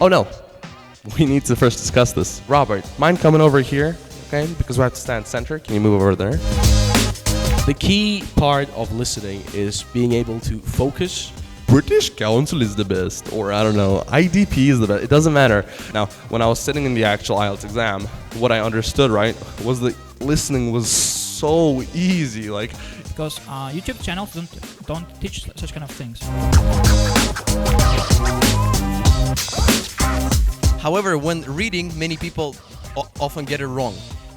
Oh no, we need to first discuss this. Robert, mind coming over here, okay? Because we have to stand center. Can you move over there? The key part of listening is being able to focus. British Council is the best, or I don't know, IDP is the best. It doesn't matter. Now, when I was sitting in the actual IELTS exam, what I understood, right, was that listening was so easy. Like, because YouTube channels don't teach such kind of things. However, when reading, many people often get it wrong.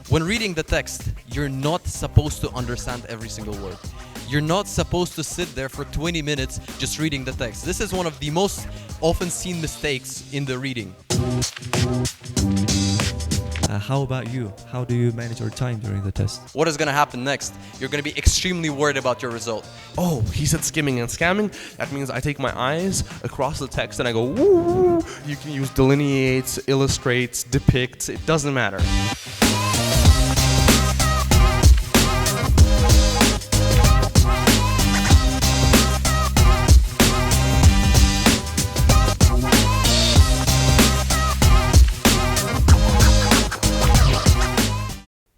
When reading the text, you're not supposed to understand every single word. You're not supposed to sit there for 20 minutes just reading the text. This is one of the most often seen mistakes in the reading. How about you? How do you manage your time during the test? What is going to happen next? You're going to be extremely worried about your result. oh, he said skimming and scamming. That means I take my eyes across the text and I go, woo. You can use delineates, illustrates, depicts. It doesn't matter.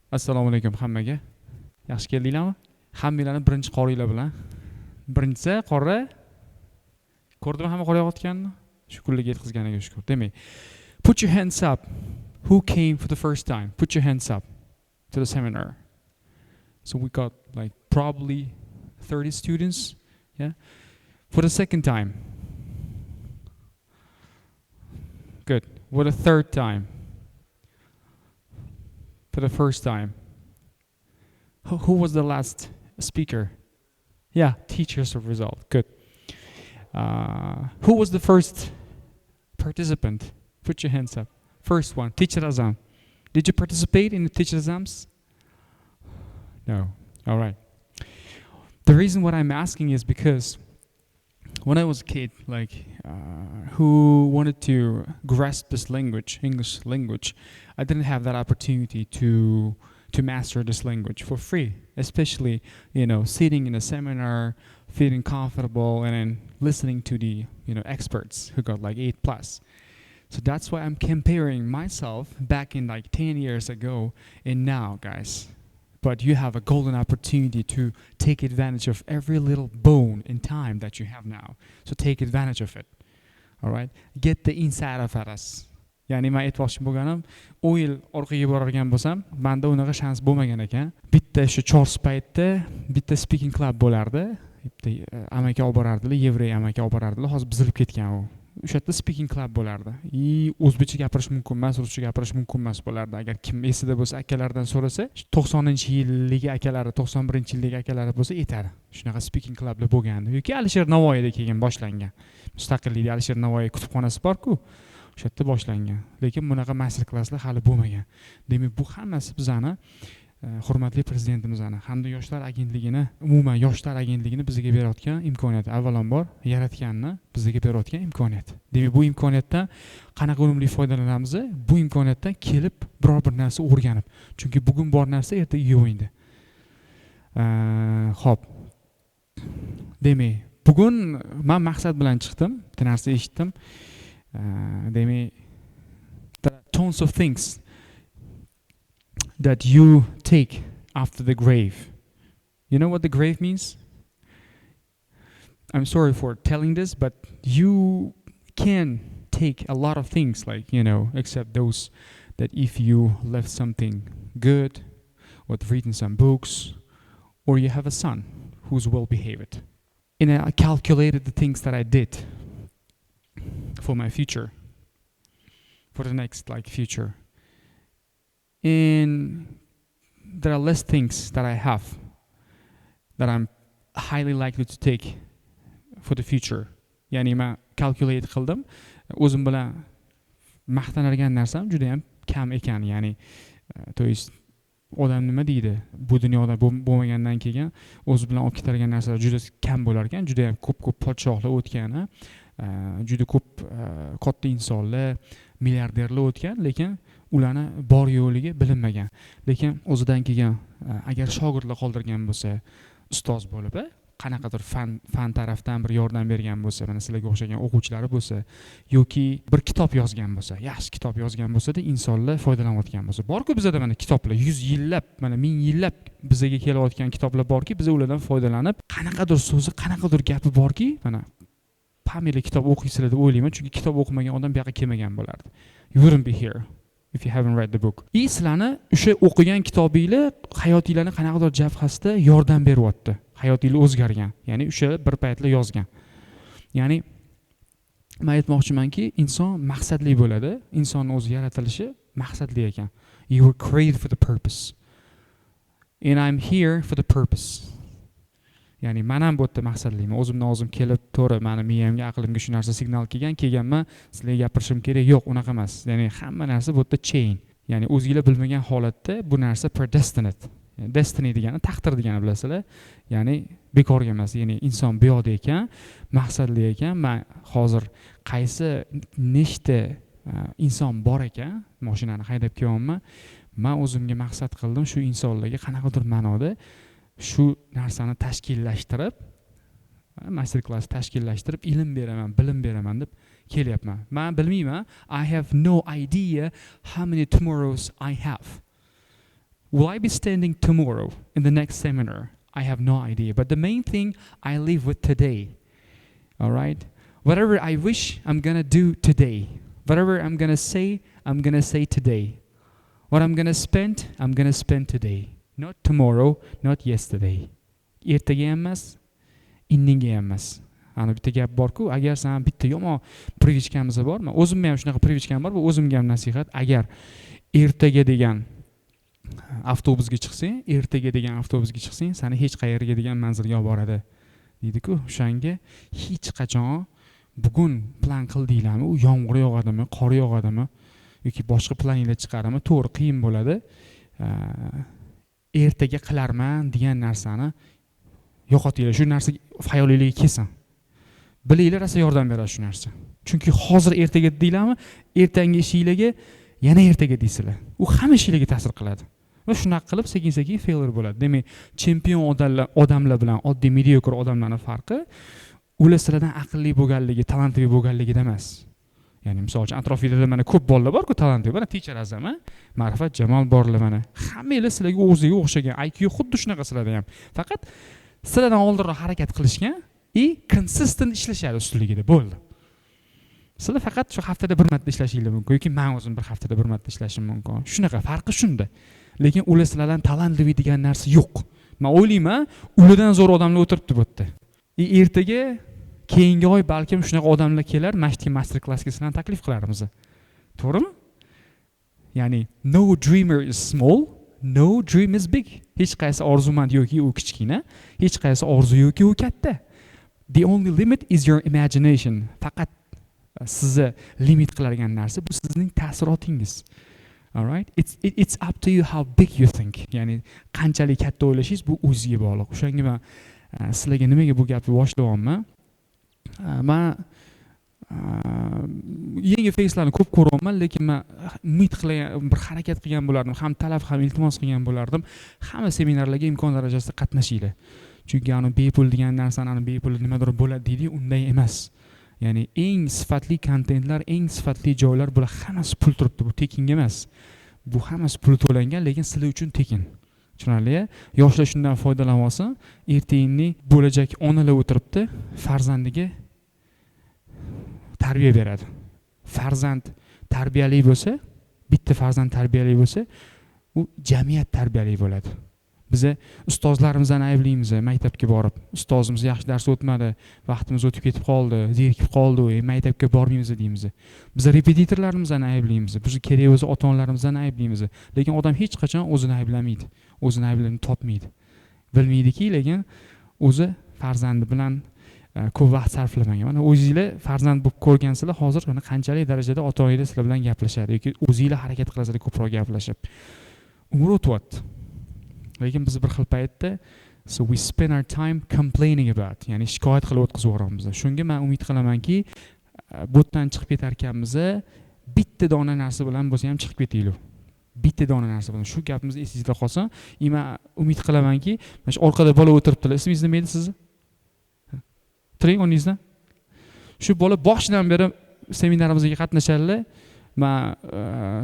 Assalomu alaykum hammaga. Yaxshi keldinglarmi? Hammanglarni birinchi qoriylar bilan. Birinchisi qora. Ko'rdingmi hamma qora yog'otganini? Shu kunlarga yetkazganiga shukr. Demak, put your hands up. Who came for the first time? Put your hands up to the seminar. So we got like probably 30 students, yeah? For the second time. Good. For the third time. For the first time. Who was the last speaker? Yeah, teachers of result. Good. Who was the first participant? Put your hands up. First one, teacher exam. Did you participate in the teacher exams? No. All right. The reason what I'm asking is because when I was a kid, like who wanted to grasp this language, English language, I didn't have that opportunity to master this language for free. Especially, sitting in a seminar, feeling comfortable, and then listening to the experts who got like 8+. So that's why I'm comparing myself back in like 10 years ago and now, guys. But you have a golden opportunity to take advantage of every little bone in time that you have now. So take advantage of it. All right? Get the inside of us. Ya'ni men aytmoqchi bo'lganim, 10 yil orqaga borargan bo'lsam, menda unaqa shans bo'lmagan ekan. Bitta shu chors paytda bitta speaking club bo'lardi. Bitta amaki olib borardilar, yevrey amaki olib borardilar. Hozir buzilib ketgan u. O'sha yerda speaking club bo'lardi. O'zbekcha gapirish mumkin emas, ruscha gapirish mumkin emas bo'lardi. Agar kim esida bo'lsa, akalardan so'rasa, 90-yildagi akalari, 91-yildagi akalari bo'lsa yetadi. Shunaqa speaking clublar bo'lgandi. Yoki Alisher Navoiyda keyin boshlangan. Mustaqillikda Alisher Navoiy kutubxonasi bor-ku. O'sha yerda boshlangan. Lekin bunaqa master klasslar hali bo'lmagan. Demak, bu hammasi bizani hurmatli prezidentimizning hamda yoshlar agentligini, umuman yoshlar agentligini bizga berayotgan imkoniyat. Avvalambor yaratganni bizga berayotgan imkoniyat. Demak, bu imkoniyatdan qanaqa unumli foydalanamiz? Bu imkoniyatdan kelib biror bir narsa o'rganib. Chunki bugun bor narsa ertaga yo'q endi. Xo'p. Demak, bugun men maqsad bilan chiqdim, bitta narsa eshitdim. Demak, there are tons of things that you take after the grave. You know what the grave means? I'm sorry for telling this, but you can take a lot of things, like, except those that if you left something good, or written some books, or you have a son who's well behaved. And I calculated the things that I did for my future, for the next future. And there are less things that I have that I'm highly likely to take for the future. Ya'ni men calculate qildim. O'zim bilan maqtanadigan narsam juda ham kam ekan. Ya'ni to есть odam nima deydi? Bu dunyoda bo'lmagandan keyin o'zi bilan olib ketadigan narsalar juda kam bo'lar ekan. Juda ham ko'p podshohlar o'tgan, juda ko'p katta insonlar, milliarderlar o'tgan, lekin ularni bor yo'qligi bilinmagan. Lekin o'zidan keyin agar shogirdlar qoldirgan bo'lsa, ustoz bo'lib, qanaqadir fan tarafdan bir yordam bergan bo'lsa, mana sizlarga o'xshagan o'quvchilari bo'lsa yoki bir kitob yozgan bo'lsa, yaxshi kitob yozgan bo'lsa-da, insonlar foydalanayotgan bo'lsa, bor-ku bizda mana kitoblar 100 yillab, mana 1000 yillab bizga kelayotgan kitoblar borki, biz ulardan foydalanib, qanaqadir so'zi, qanaqadir gapi borki, mana pamela kitob o'qiysizlar deb o'ylayman, chunki kitob o'qimagan odam bu yoqqa kelmagan bo'lardi. You wouldn't be here if you haven't read the book. Sizlarni o'sha o'qigan kitobinglar hayotinglarni qanaqadir jabhasida yordam beryapti. Hayotinglar o'zgargan. Ya'ni o'sha bir paytlar yozgan. Ya'ni men aytmoqchimanki, inson maqsadli bo'ladi. Insonning o'zi yaratilishi maqsadli ekan. You were created for the purpose. And I'm here for the purpose. Ya'ni men ham bu yerda maqsadliman. O'zimdan o'zim kelib, to'g'ri, meni miyamga, aqlimga shu narsa signal kelganman, sizlarga gapirishim kerak. Yo'q, unaqa emas. Ya'ni hamma narsa bu yerda chain. Ya'ni o'zingizlar bilmagan holatda bu narsa predestinate. Yani destiny degani taqdir degani bilasizlar. Ya'ni bekorga emas. Ya'ni inson bu yoqda ekan, maqsadli ekan. Men hozir qaysi nechta inson bor ekan, mashinani haydab kelyapman. Men o'zimga maqsad qildim shu insonlarga qanaqadir ma'noda shu narsani tashkillashtirib, master class tashkillashtirib, ilm beraman, bilim beraman deb kelyapman. Men bilmayman. I have no idea how many tomorrows I have. Will I be standing tomorrow in the next seminar? I have no idea. But the main thing, I live with today. All right? Whatever I wish, I'm going to do today. Whatever I'm going to say today. What I'm going to spend, I'm going to spend today. Not tomorrow, not yesterday. Ertaga emas, indinga emas. Ana bitta gap bor-ku, agar sen bitta yomon privichkamiz bor, men o'zimga ham shunaqa privichkam bor, bu o'zimga ham nasihat. Agar ertaga degan avtobusga chiqsang, seni hech qayerga degan manzilga olib boradi. Deydi-ku, o'shanga hech qachon bugun plan qildinglarmi, u yomg'ir yog'adimi, qor yog'adimi yoki boshqa planinglar chiqadimi, to'g'ri qiyin bo'ladi. Ertaga qilarman degan narsani yo'qotinglar. Shu narsa xayolingizga kelsin. Bilinglar, rosa yordam beradi shu narsa. Chunki hozir ertaga deylarmi, ertangi ishingizga yana ertaga deysizlar. U hamma ishingizga ta'sir qiladi. Va shunaqa qilib sekin-sekin failure bo'ladi. Demak, chempion odamlar bilan oddiy mediocre odamlarning farqi ular sizlardan aqlli bo'lganligi, talantli bo'lganligida emas. Ya'ni misol uchun atrofingizda mana ko'p bolalar bor-ku, talantli. Mana teacher azam, Ma'rifat Jamol borlar mana. Hammalar sizlarga o'ziga o'xshagan, IQ xuddi shunaqa sizlarda ham. Faqat sizlardan oldinroq harakat qilishgan consistent ishlashadi ustiligida bo'ldi. Sizlar faqat shu haftada bir marta ishlashingiz mumkin yoki men o'zim bir haftada bir marta ishlashim mumkin. Shunaqa, farqi shunda. Lekin ular sizlardan talantli degan narsa yo'q. Men o'ylayman, ulardan zo'r odamlar o'tiribdi bu yerda. Ertaga keyingi oy balkim shunaqa odamlar kelar, masjidga master classga sizlarni taklif qilarmiz. To'g'rimi? Ya'ni no dreamer is small, no dream is big. Hech qaysi orzumand yoki u kichkina, hech qaysi orzu yoki u katta. The only limit is your imagination. Faqat sizni limit qiladigan narsa bu sizning ta'sirotingiz. All right? It's up to you how big you think. Ya'ni qanchalik katta o'ylashingiz bu o'zingizga bog'liq. O'shanga men sizlarga nimaga bu gapni boshlayapman? Men yangi facelarni ko'p ko'ryapman, lekin men umid qilgan, bir harakat qilgan bo'lardim, ham talab, ham iltimos qilgan bo'lardim. Hamma seminarlarga imkon darajasida qatnashinglar. Chunki ani bepul degan narsani, ani bepul nimadir bo'ladi deydi, unday emas. Ya'ni eng sifatli kontentlar, eng sifatli joylar bular hammasi pul turibdi, bu tekinga emas. Bu hammasi pul to'langan, lekin sizlar uchun tekin. Tushunarli? Yoshlar shundan foydalanib olsin, ertangi bo'lajak onalar o'tiribdi, farzandiga tarbiya beradi. Farzand tarbiyali bo'lsa, bitta farzand tarbiyali bo'lsa, u jamiyat tarbiyali bo'ladi. Biz ustozlarimizdan ayblaymiz, maktabga borib, ustozimiz yaxshi dars o'tmadi, vaqtimiz o'tib ketib qoldi, zerikib qoldi, maktabga bormaymiz deymiz. Biz repetitorlarimizdan ayblaymiz, biz kerak bo'lsa ota-onalarimizdan ayblaymiz. Lekin odam hech qachon o'zini ayblamaydi, o'zini ayblanib topmaydi. Bilmaydiki, lekin o'zi farzandi bilan ko'p vaqt sarflamagan. Mana o'zingizlar farzand bo'lib ko'rgansizlar, hozir mana qanchalik darajada ota-onanglar sizlar bilan gaplashadi yoki o'zingizlar harakat qilasizlar ko'proq gaplashib. Umr o'tyapti. Lekin biz bir xil paytda so we spend our time complaining about, ya'ni shikoyat qilib o'tkazib yuboramiz. Shunga men umid qilamanki, bu yerdan chiqib ketar ekanmiz, bitta dona narsa bilan bo'lsa ham chiqib ketaylik. Bitta dona narsa bilan. Shu gapimiz esingizda qolsin. Men umid qilamanki, mana shu orqada bola o'tiribdilar. Ismingiz nima edi sizni? Turing o'rningizdan. Shu bola boshidan beri seminarimizga qatnashadilar. Men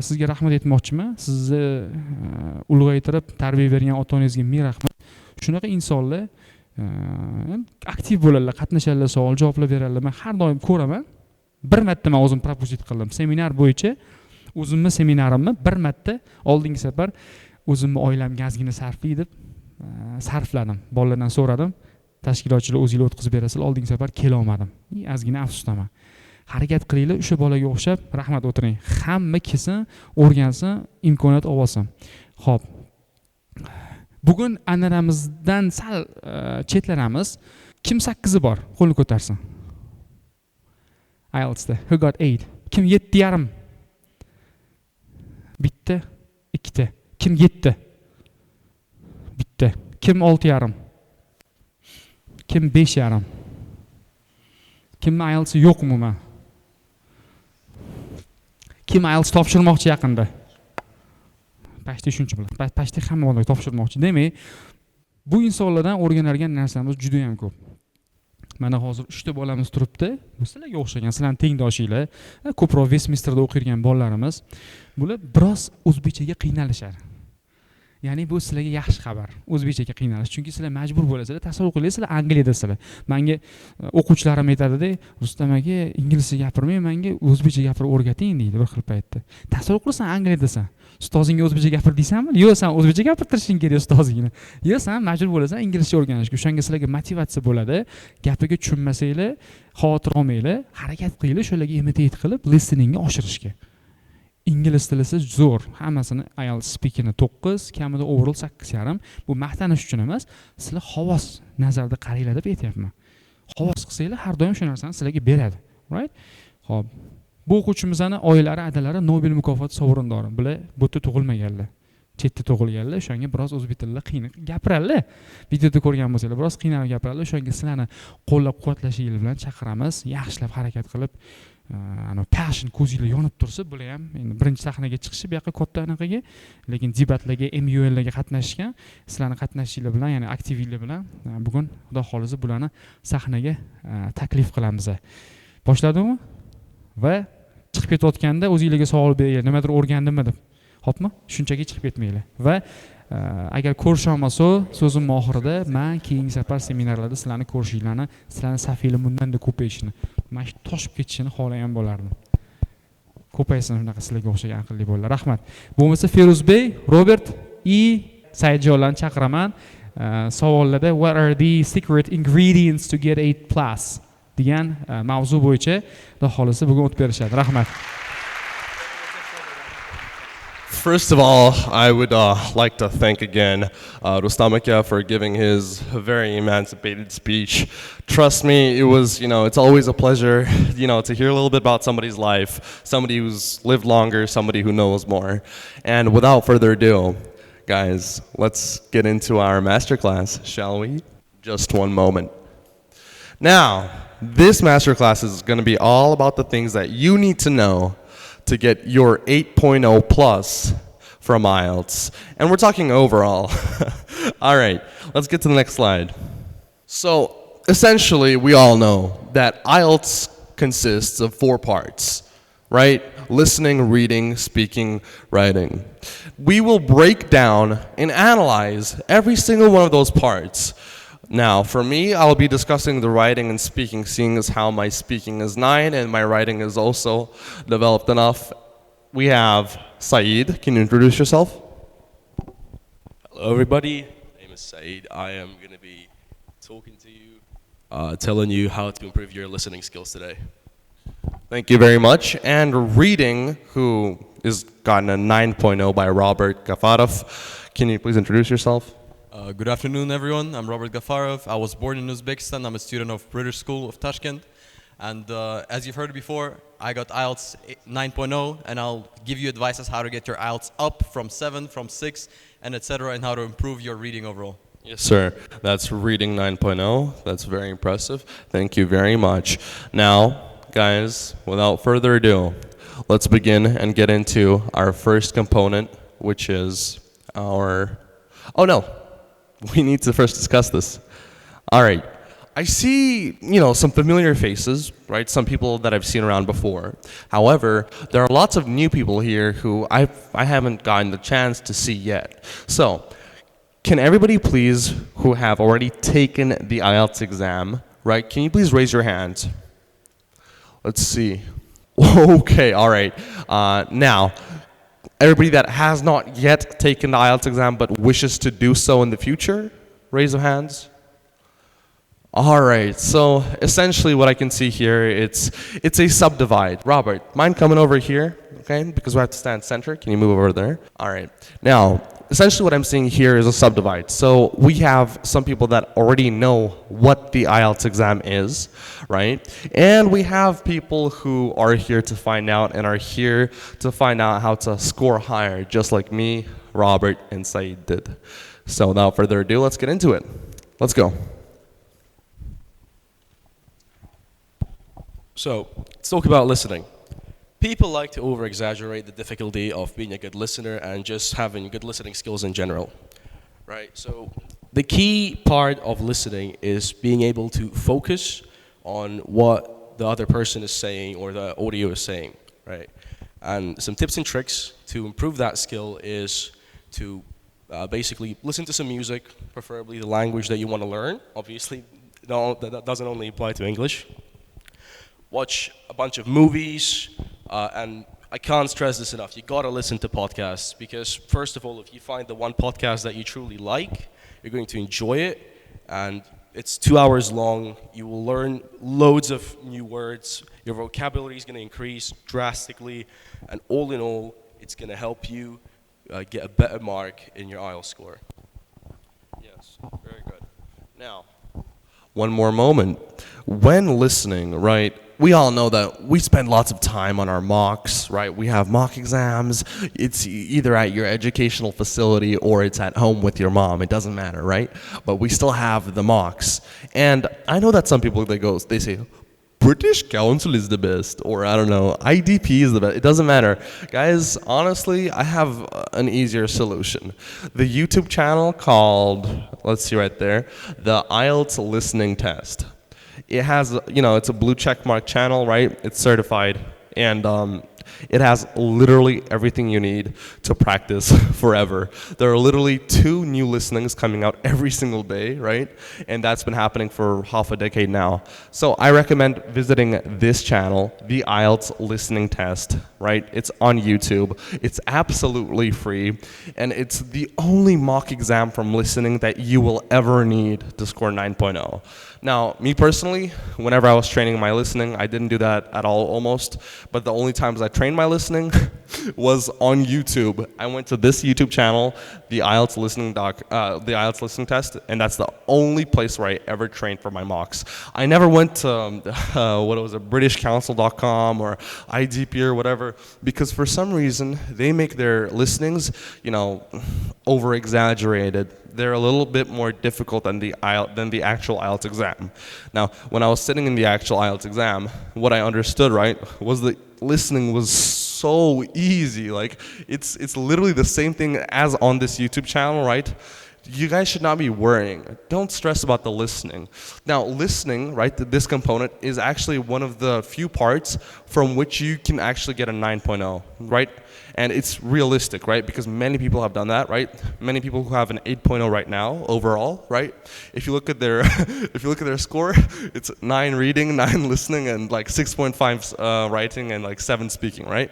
sizga rahmat aytmoqchiman. Sizni ulg'aytirib tarbiya bergan ota-onangizga ming rahmat. Shunaqa insonlar aktiv bo'ladilar, qatnashadilar, savol javoblar beradilar. Men har doim ko'raman. Bir marta men o'zim propustit qildim. Seminar bo'yicha o'zimni seminarimni bir marta oldingi safar o'zimni oilamga ozgina sarflay deb sarfladim. Bolalardan so'radim. Tashkilotchilar o'zingizlar o'tkazib berasizlar. Oldingi safar kela olmadim. Ozgina afsusdaman. Harakat qilinglar, o'sha bolaga o'xshab, rahmat o'tiring. Hamma kelsin, o'rgansin, imkoniyat olsin. Xo'p. Bugun anaramizdan sal chetlaramiz. Kim 8 bor? Qo'lni ko'tarsin. IELTS'da. Who got 8? Kim 7,5? Bitta, ikkita. Kim 7? Bitta. Kim 6,5? Kim 5,5? Kim IELTS yo'q umuman? Kim IELTS topshirmoqchi yaqinda? Pashti shuncha bilan. Pashti hamma bolaga topshirmoqchi. Demak, bu insonlardan o'rganadigan narsamiz juda ham ko'p. Mana hozir 3 ta bolamiz turibdi. Bu sizlarga o'xshagan, sizlarning tengdoshinglar, ko'proq Westminsterda o'qiyotgan bolalarimiz. Bular biroz o'zbekchaga qiynalishadi. Ya'ni bu sizlarga yaxshi xabar. O'zbekchaga qiynalish, chunki sizlar majbur bo'lasizlar. Tasavvur qiling, sizlar Angliyadasizlar. Menga o'quvchilarim aytadi-da, Rustam aka, inglizcha gapirmay, menga o'zbekcha gapirib o'rgating deydi bir xil paytda. Tasavvur qilsan, Angliyadasan. Ustozingga o'zbekcha gapir deysanmi? Yo'q, sen o'zbekcha gapirtirishing kerak ustozingni. Yo'q, sen majbur bo'lasan inglizcha o'rganishga. O'shanga sizlarga motivatsiya bo'ladi. Gapiga tushunmasanglar, xavotir olmanglar, harakat qilinglar, shularga imitate qilib listeningni oshirishga. Ingliz tilisiz zo'r. Hammasini IELTS speakingni 9, kamida overall 8,5. Bu maqtanish uchun emas, sizlar havos nazarda qaranglar deb aytayapman. Havos qilsanglar, har doim shu narsani sizlarga beradi. Right? Xo'p. Bu o'quvchimizning oilari, adalari Nobel mukofoti sovrindori. Bular bu yerda tug'ilmaganlar. Chetda tug'ilganlar, o'shanga biroz o'zbek tilida qiyin gapiradilar. Videoda ko'rgan bo'lsanglar, biroz qiynalib gapiradilar. O'shanga sizlarni qo'llab-quvvatlashingiz bilan chaqiramiz. Yaxshilab harakat qilib, passion ko'zinglar yonib tursa, bular ham endi birinchi sahnaga chiqishi bu yoqqa katta anaqaga, lekin debatlarga, MULlarga qatnashgan, sizlarning qatnashinglar bilan, ya'ni aktivinglar bilan bugun xudo xolisa bularni sahnaga taklif qilamiz. Boshladimmi? Va chiqib ketayotganda o'zingizlarga savol beringlar, nimadir o'rgandimmi deb. Xo'pmi? Shunchaki chiqib ketmanglar. Va agar ko'risholmasa, so'zim oxirida men keyingi safar seminarlarda sizlarni ko'rishinglarni, sizlarning safinglar bundan-da ko'payishini, men toshib ketishini xohlagan bo'lardim. Ko'paysin shunaqa sizlarga o'xshagan aqlli bolalar. Rahmat. Bo'lmasa Firuzbek, Robert Saidjonlarni chaqiraman. Savollarda what are the secret ingredients to get 8+ degan mavzu bo'yicha xudo xolisa bugun o'tib berishadi. Rahmat. First of all, I would like to thank again Rustam Qoriyev for giving his very emancipated speech. Trust me, it was, it's always a pleasure, to hear a little bit about somebody's life, somebody who's lived longer, somebody who knows more. And without further ado, guys, let's get into our masterclass, shall we? Just one moment. Now, this masterclass is going to be all about the things that you need to know to get your 8.0 plus from IELTS. And we're talking overall. All right, let's get to the next slide. So essentially, we all know that IELTS consists of 4 parts, right? Listening, reading, speaking, writing. We will break down and analyze every single one of those parts. Now, for me, I'll be discussing the writing and speaking, seeing as how my speaking is 9 and my writing is also developed enough. We have Saeed. Can you introduce yourself? Hello, everybody. My name is Saeed. I am going to be talking to you, telling you how to improve your listening skills today. Thank you very much. And reading, who is gotten a 9.0 by Robert Gaffarov. Can you please introduce yourself? Good afternoon, everyone. I'm Robert Gaffarov. I was born in Uzbekistan. I'm a student of British School of Tashkent. And as you've heard before, I got IELTS 9.0, and I'll give you advice as how to get your IELTS up from 7, from 6, and etc., and how to improve your reading overall. Yes, sir. That's reading 9.0. That's very impressive. Thank you very much. Now, guys, without further ado, let's begin and get into our first component, which is our... Oh, no. We need to first discuss this. All right. I see, some familiar faces, right? Some people that I've seen around before. However, there are lots of new people here who I haven't gotten the chance to see yet. So, can everybody please, who have already taken the IELTS exam, right? Can you please raise your hands? Let's see. Okay, all right. Now, everybody that has not yet taken the IELTS exam but wishes to do so in the future, raise your hands. All right, so essentially what I can see here, it's a subdivide. Robert, mind coming over here, okay? Because we have to stand center. Can you move over there? All right. Now, essentially what I'm seeing here is a subdivide. So we have some people that already know what the IELTS exam is, right? And we have people who are here to find out and are here to find out how to score higher, just like me, Robert, and Said did. So without further ado, let's get into it. Let's go. So, let's talk about listening. People like to over-exaggerate the difficulty of being a good listener and just having good listening skills in general, right? So, the key part of listening is being able to focus on what the other person is saying or the audio is saying, right? And some tips and tricks to improve that skill is to basically listen to some music, preferably the language that you want to learn. Obviously, that doesn't only apply to English. Watch a bunch of movies, and I can't stress this enough. You gotta listen to podcasts because, first of all, if you find the one podcast that you truly like, you're going to enjoy it, and it's 2 hours long. You will learn loads of new words. Your vocabulary is going to increase drastically, and all in all, it's going to help you get a better mark in your IELTS score. Yes, very good. Now, one more moment. When listening, right, we all know that we spend lots of time on our mocks, right? We have mock exams. It's either at your educational facility or it's at home with your mom. It doesn't matter, right? But we still have the mocks. And I know that some people, they say, British Council is the best, or I don't know, IDP is the best. It doesn't matter. Guys, honestly, I have an easier solution. The YouTube channel called, let's see right there, the IELTS listening test. It has, it's a blue checkmark channel, right? It's certified, and it has literally everything you need to practice forever. There are literally 2 new listenings coming out every single day, right? And that's been happening for half a decade now. So I recommend visiting this channel, the IELTS listening test, right? It's on YouTube. It's absolutely free, and it's the only mock exam from listening that you will ever need to score 9.0. Now, me personally, whenever I was training my listening, I didn't do that at all almost, but the only times I trained my listening was on YouTube. I went to this YouTube channel, the IELTS listening test, and that's the only place where I ever trained for my mocks. I never went to BritishCouncil.com or IDP or whatever, because for some reason they make their listenings, over exaggerated. They're a little bit more difficult than the actual IELTS exam. Now, when I was sitting in the actual IELTS exam, what I understood, right, was the listening was so easy. Like, it's literally the same thing as on this YouTube channel, right? You guys should not be worrying. Don't stress about the listening. Now, listening, right, this component is actually one of the few parts from which you can actually get a 9.0, right? And it's realistic, right? Because many people have done that, right? Many people who have an 8.0 right now overall, right? If you look at their score, it's 9 reading, 9 listening, and like 6.5 writing and like 7 speaking, right?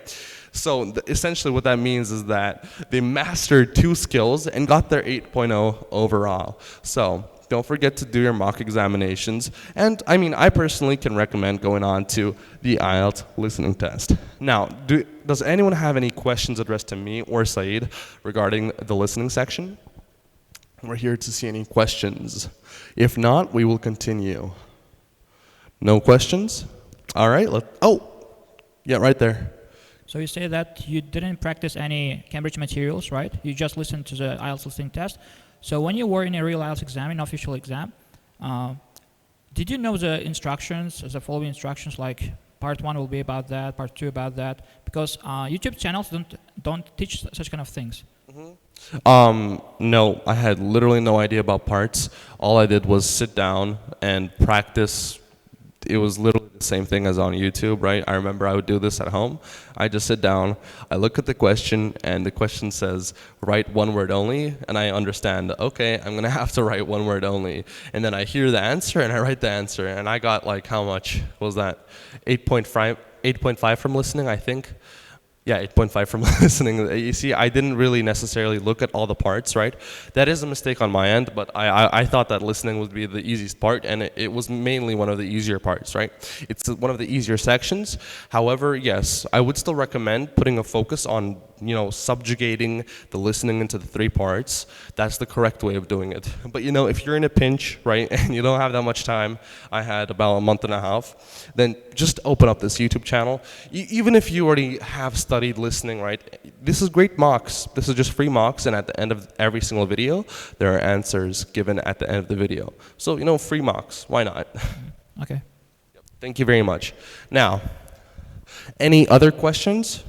So essentially what that means is that they mastered 2 skills and got their 8.0 overall. So don't forget to do your mock examinations. And I personally can recommend going on to the IELTS listening test. Now, does anyone have any questions addressed to me or Said regarding the listening section? We're here to see any questions. If not, we will continue. No questions? All right. Yeah, right there. So you say that you didn't practice any Cambridge materials, right? You just listened to the IELTS listening test. So when you were in a real IELTS exam, an official exam, did you know the instructions, the following instructions, like part 1 will be about that, part 2 about that? Because YouTube channels don't teach such kind of things. Mm-hmm. No, I had literally no idea about parts. All I did was sit down and practice. It was literally the same thing as on YouTube, right? I remember I would do this at home. I just sit down, I look at the question, and the question says, write one word only, and I understand, okay, I'm gonna have to write one word only. And then I hear the answer, and I write the answer, and I got like, how much was that? 8.5 from listening, I think. Yeah, 8.5 from listening. You see, I didn't really necessarily look at all the parts, right? That is a mistake on my end, but I thought that listening would be the easiest part, and it was mainly one of the easier parts, right? It's one of the easier sections. However, yes, I would still recommend putting a focus on, you know, subjugating the listening into the 3 parts. That's the correct way of doing it. But, you know, if you're in a pinch, right, and you don't have that much time, I had about a month and a half, then just open up this YouTube channel. Even if you already have studied listening, right, this is great mocks. This is just free mocks, and at the end of every single video, there are answers given at the end of the video. So, you know, free mocks, why not? Okay. Thank you very much. Now, any other questions?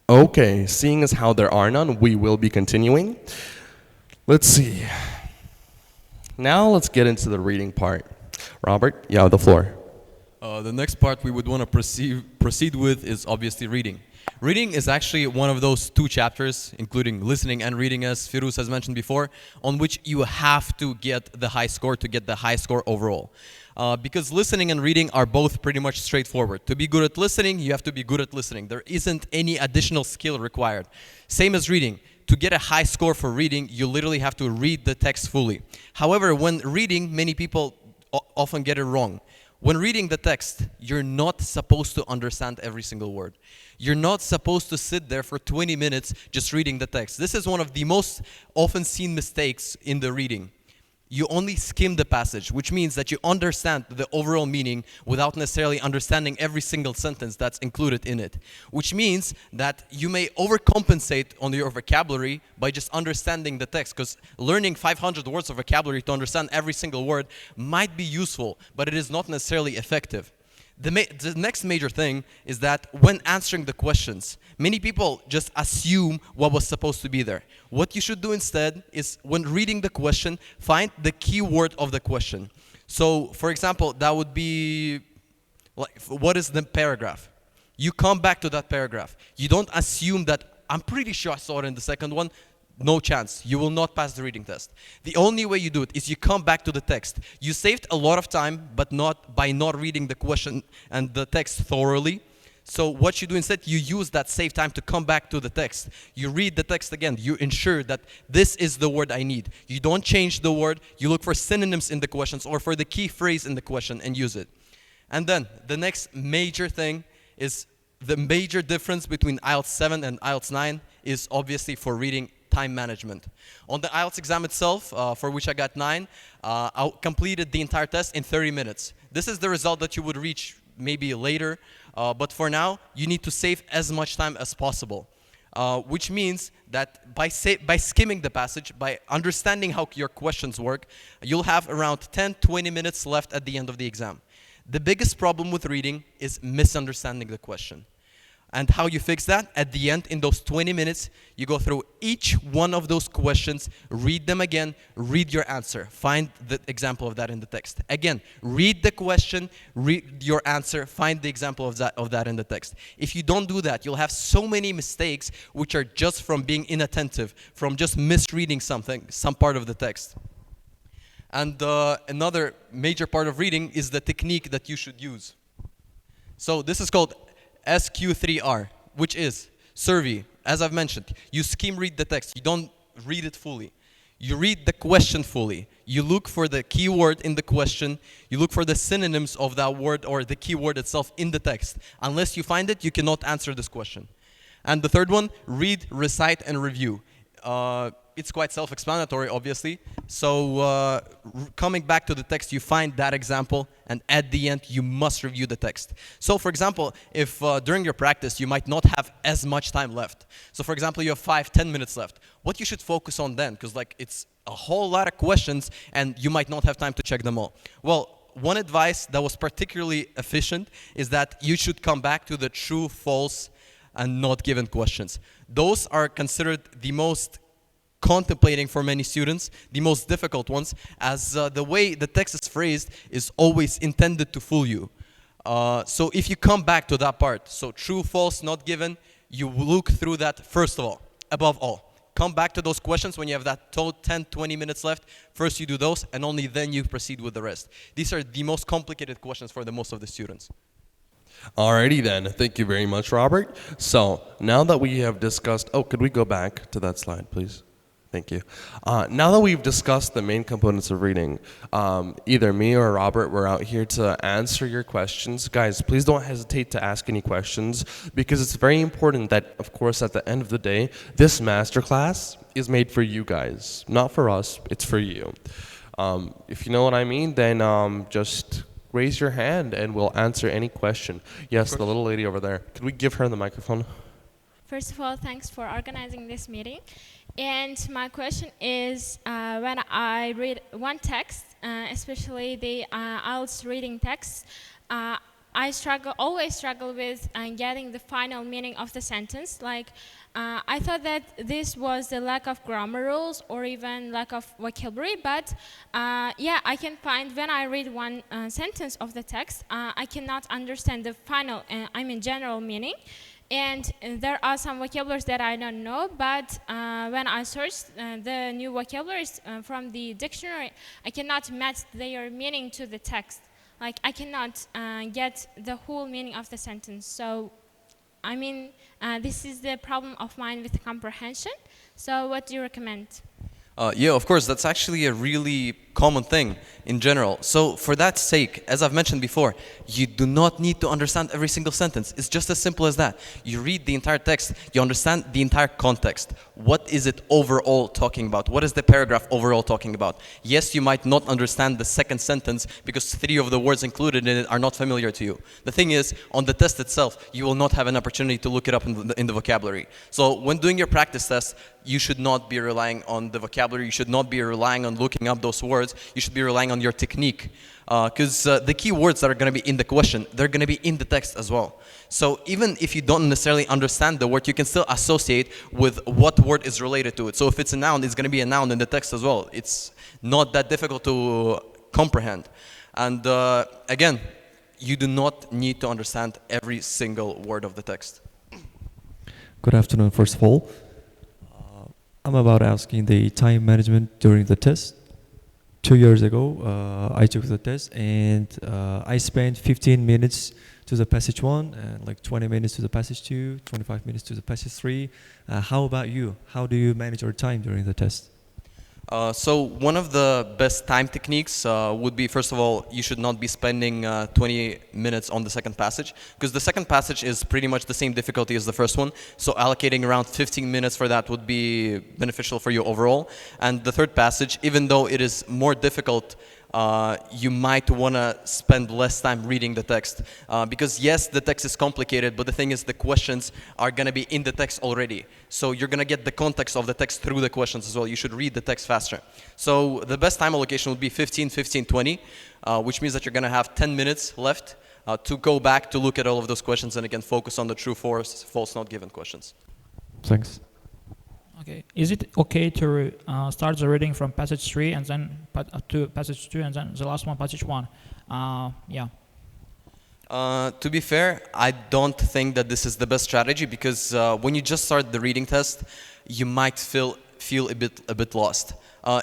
Okay, seeing as how there are none, we will be continuing. Let's see. Now let's get into the reading part. Robert, you have the floor. The next part we would want to proceed with is obviously reading. Reading is actually one of those 2 chapters, including listening and reading, as Firuz has mentioned before, on which you have to get the high score to get the high score overall. Because listening and reading are both pretty much straightforward. To be good at listening, you have to be good at listening. There isn't any additional skill required. Same as reading. To get a high score for reading, you literally have to read the text fully. However, when reading, many people often get it wrong. When reading the text, you're not supposed to understand every single word. You're not supposed to sit there for 20 minutes just reading the text. This is one of the most often seen mistakes in the reading. You only skim the passage, which means that you understand the overall meaning without necessarily understanding every single sentence that's included in it. Which means that you may overcompensate on your vocabulary by just understanding the text, because learning 500 words of vocabulary to understand every single word might be useful, but it is not necessarily effective. The next major thing is that when answering the questions, many people just assume what was supposed to be there. What you should do instead is, when reading the question, find the key word of the question. So, for example, that would be, like, what is the paragraph? You come back to that paragraph. You don't assume that, I'm pretty sure I saw it in the second one. No chance. You will not pass the reading test. The only way you do it is you come back to the text. You saved a lot of time, but not by not reading the question and the text thoroughly. So what you do instead, you use that saved time to come back to the text. You read the text again. You ensure that this is the word I need. You don't change the word. You look for synonyms in the questions or for the key phrase in the question and use it. And then the next major thing is the major difference between IELTS 7 and IELTS 9 is obviously for reading time management. On the IELTS exam itself, for which I got 9, I completed the entire test in 30 minutes. This is the result that you would reach maybe later, but for now, you need to save as much time as possible. Which means that by skimming the passage, by understanding how your questions work, you'll have around 10-20 minutes left at the end of the exam. The biggest problem with reading is misunderstanding the question. And how you fix that? At the end, in those 20 minutes, you go through each one of those questions, read them again, read your answer. Find the example of that in the text. Again, read the question, read your answer, find the example of that in the text. If you don't do that, you'll have so many mistakes which are just from being inattentive, from just misreading something, some part of the text. And another major part of reading is the technique that you should use. So this is called SQ3R, which is survey. As I've mentioned, you skim read the text. You don't read it fully. You read the question fully. You look for the key word in the question. You look for the synonyms of that word or the key word itself in the text. Unless you find it, you cannot answer this question. And the third one, read, recite, and review. It's quite self-explanatory, obviously. So coming back to the text, you find that example, and at the end, you must review the text. So for example, if during your practice, you might not have as much time left. So for example, you have 5-10 minutes left. What you should focus on then, because like it's a whole lot of questions, and you might not have time to check them all. Well, one advice that was particularly efficient is that you should come back to the true, false, and not given questions. Those are considered the most contemplating for many students, the most difficult ones, as the way the text is phrased is always intended to fool you. So if you come back to that part, so true, false, not given, you look through that first of all, above all. Come back to those questions when you have that 10, 20 minutes left. First you do those, and only then you proceed with the rest. These are the most complicated questions for the most of the students. Alrighty then, thank you very much, Robert. So now that we have discussed, could we go back to that slide, please? Thank you. Now that we've discussed the main components of reading, either me or Robert, we're out here to answer your questions. Guys, please don't hesitate to ask any questions, because it's very important that, of course, at the end of the day, this masterclass is made for you guys, not for us, it's for you. If you know what I mean, then just raise your hand and we'll answer any question. Yes, the little lady over there. Could we give her the microphone? First of all, thanks for organizing this meeting. And my question is, when I read one text, especially the IELTS reading text, I always struggle with getting the final meaning of the sentence. Like, I thought that this was the lack of grammar rules or even lack of vocabulary, but yeah, I can find when I read one sentence of the text, I cannot understand the final, general meaning. And there are some vocabularies that I don't know, but when I search the new vocabularies from the dictionary, I cannot match their meaning to the text. Like, I cannot get the whole meaning of the sentence. So, this is the problem of mine with comprehension. So, what do you recommend? Yeah, of course, that's actually a really common thing in general. So for that sake, as I've mentioned before, you do not need to understand every single sentence. It's just as simple as that. You read the entire text, you understand the entire context. What is it overall talking about? What is the paragraph overall talking about? Yes, you might not understand the second sentence because 3 of the words included in it are not familiar to you. The thing is, on the test itself, you will not have an opportunity to look it up in the vocabulary. So when doing your practice test, you should not be relying on the vocabulary. You should not be relying on looking up those words. You should be relying on your technique. Because the key words that are going to be in the question, they're going to be in the text as well. So even if you don't necessarily understand the word, you can still associate with what word is related to it. So if it's a noun, it's going to be a noun in the text as well. It's not that difficult to comprehend. And again, you do not need to understand every single word of the text. Good afternoon, first of all. I'm about asking the time management during the test. 2 years ago, I took the test and I spent 15 minutes to the passage 1 and like 20 minutes to the passage 2, 25 minutes to the passage 3. How about you? How do you manage your time during the test? So one of the best time techniques would be, first of all, you should not be spending 20 minutes on the second passage, because the second passage is pretty much the same difficulty as the first one. So allocating around 15 minutes for that would be beneficial for you overall. And the third passage, even though it is more difficult, you might want to spend less time reading the text. Because yes, the text is complicated, but the thing is the questions are going to be in the text already. So you're going to get the context of the text through the questions as well. You should read the text faster. So the best time allocation would be 15, 15, 20, which means that you're going to have 10 minutes left to go back to look at all of those questions and again focus on the true, false, not given questions. Thanks. Okay. Is it okay to start the reading from passage 3 and then to passage 2 and then the last one, passage 1? Yeah. To be fair, I don't think that this is the best strategy because when you just start the reading test, you might feel a bit lost.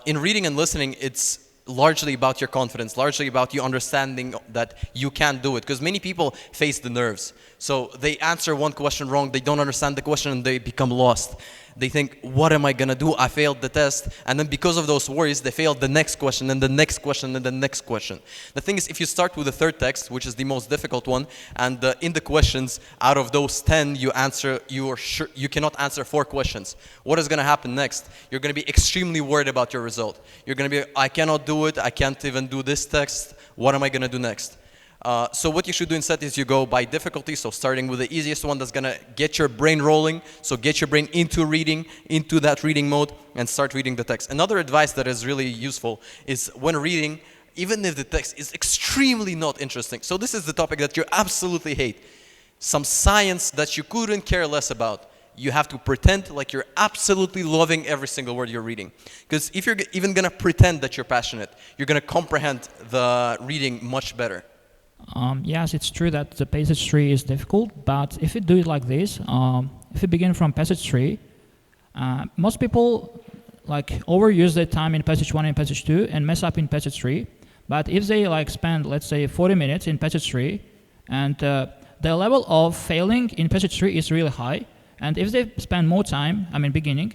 In reading and listening, it's largely about your confidence, largely about you understanding that you can do it. Because many people face the nerves. So they answer one question wrong, they don't understand the question and they become lost. They think, what am I going to do? I failed the test. And then because of those worries, they failed the next question and the next question and the next question. The thing is, if you start with the third text, which is the most difficult one, and in the questions, out of those 10, you cannot answer 4 questions. What is going to happen next? You're going to be extremely worried about your result. You're going to be, I cannot do it. I can't even do this text. What am I going to do next? So what you should do instead is you go by difficulty, so starting with the easiest one that's going to get your brain rolling, so get your brain into reading, into that reading mode, and start reading the text. Another advice that is really useful is when reading, even if the text is extremely not interesting, so this is the topic that you absolutely hate, some science that you couldn't care less about, You have to pretend like you're absolutely loving every single word you're reading. Because if you're even gonna pretend that you're passionate, you're gonna comprehend the reading much better. Yes, it's true that the passage 3 is difficult, but if you do it like this, if you begin from passage 3, most people like overuse their time in passage 1 and passage 2 and mess up in passage 3. But if they like spend, let's say, 40 minutes in passage 3, and the level of failing in passage 3 is really high, and if they spend more time, I mean beginning,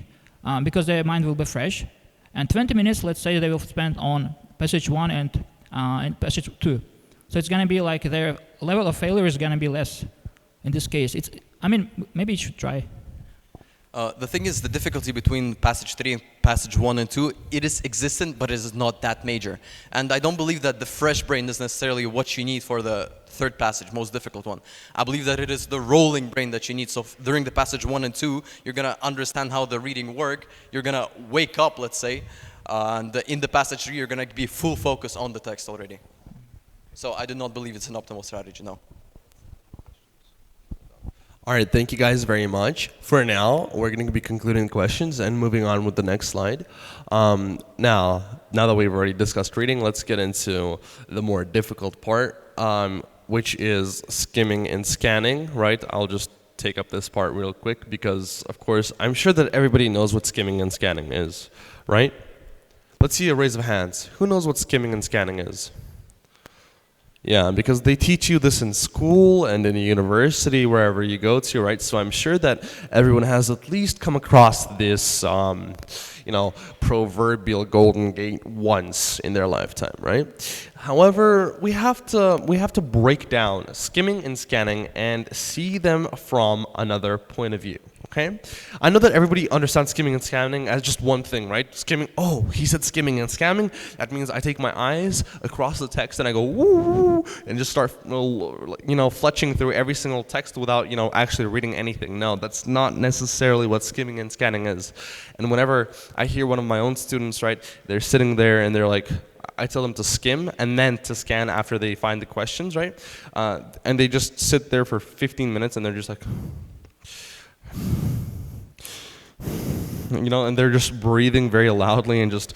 because their mind will be fresh, and 20 minutes, let's say, they will spend on passage 1 and passage 2. So it's going to be like their level of failure is going to be less in this case. I mean, maybe you should try. The thing is, the difficulty between passage 3 and passage 1 and 2, it is existent, but it is not that major. And I don't believe that the fresh brain is necessarily what you need for the third passage, most difficult one. I believe that it is the rolling brain that you need. So during the passage 1 and 2, you're going to understand how the reading work. You're going to wake up, let's say, and in the passage 3, you're going to be full focus on the text already. So I do not believe it's an optimal strategy, no. All right, thank you guys very much. For now, we're going to be concluding questions and moving on with the next slide. Now that we've already discussed reading, let's get into the more difficult part, which is skimming and scanning, right? I'll just take up this part real quick because, of course, I'm sure that everybody knows what skimming and scanning is, right? Let's see a raise of hands. Who knows what skimming and scanning is? Yeah, because they teach you this in school and in a university, wherever you go to, right? So I'm sure that everyone has at least come across this, proverbial golden gate once in their lifetime, right? However, we have to break down skimming and scanning and see them from another point of view. Okay, I know that everybody understands skimming and scanning as just one thing, right? Skimming, oh, he said skimming and scamming. That means I take my eyes across the text and I go, woo, and just start, fletching through every single text without, actually reading anything. No, that's not necessarily what skimming and scanning is. And whenever I hear one of my own students, right, they're sitting there and they're like, I tell them to skim and then to scan after they find the questions, right? And they just sit there for 15 minutes and they're just like, and they're just breathing very loudly and just,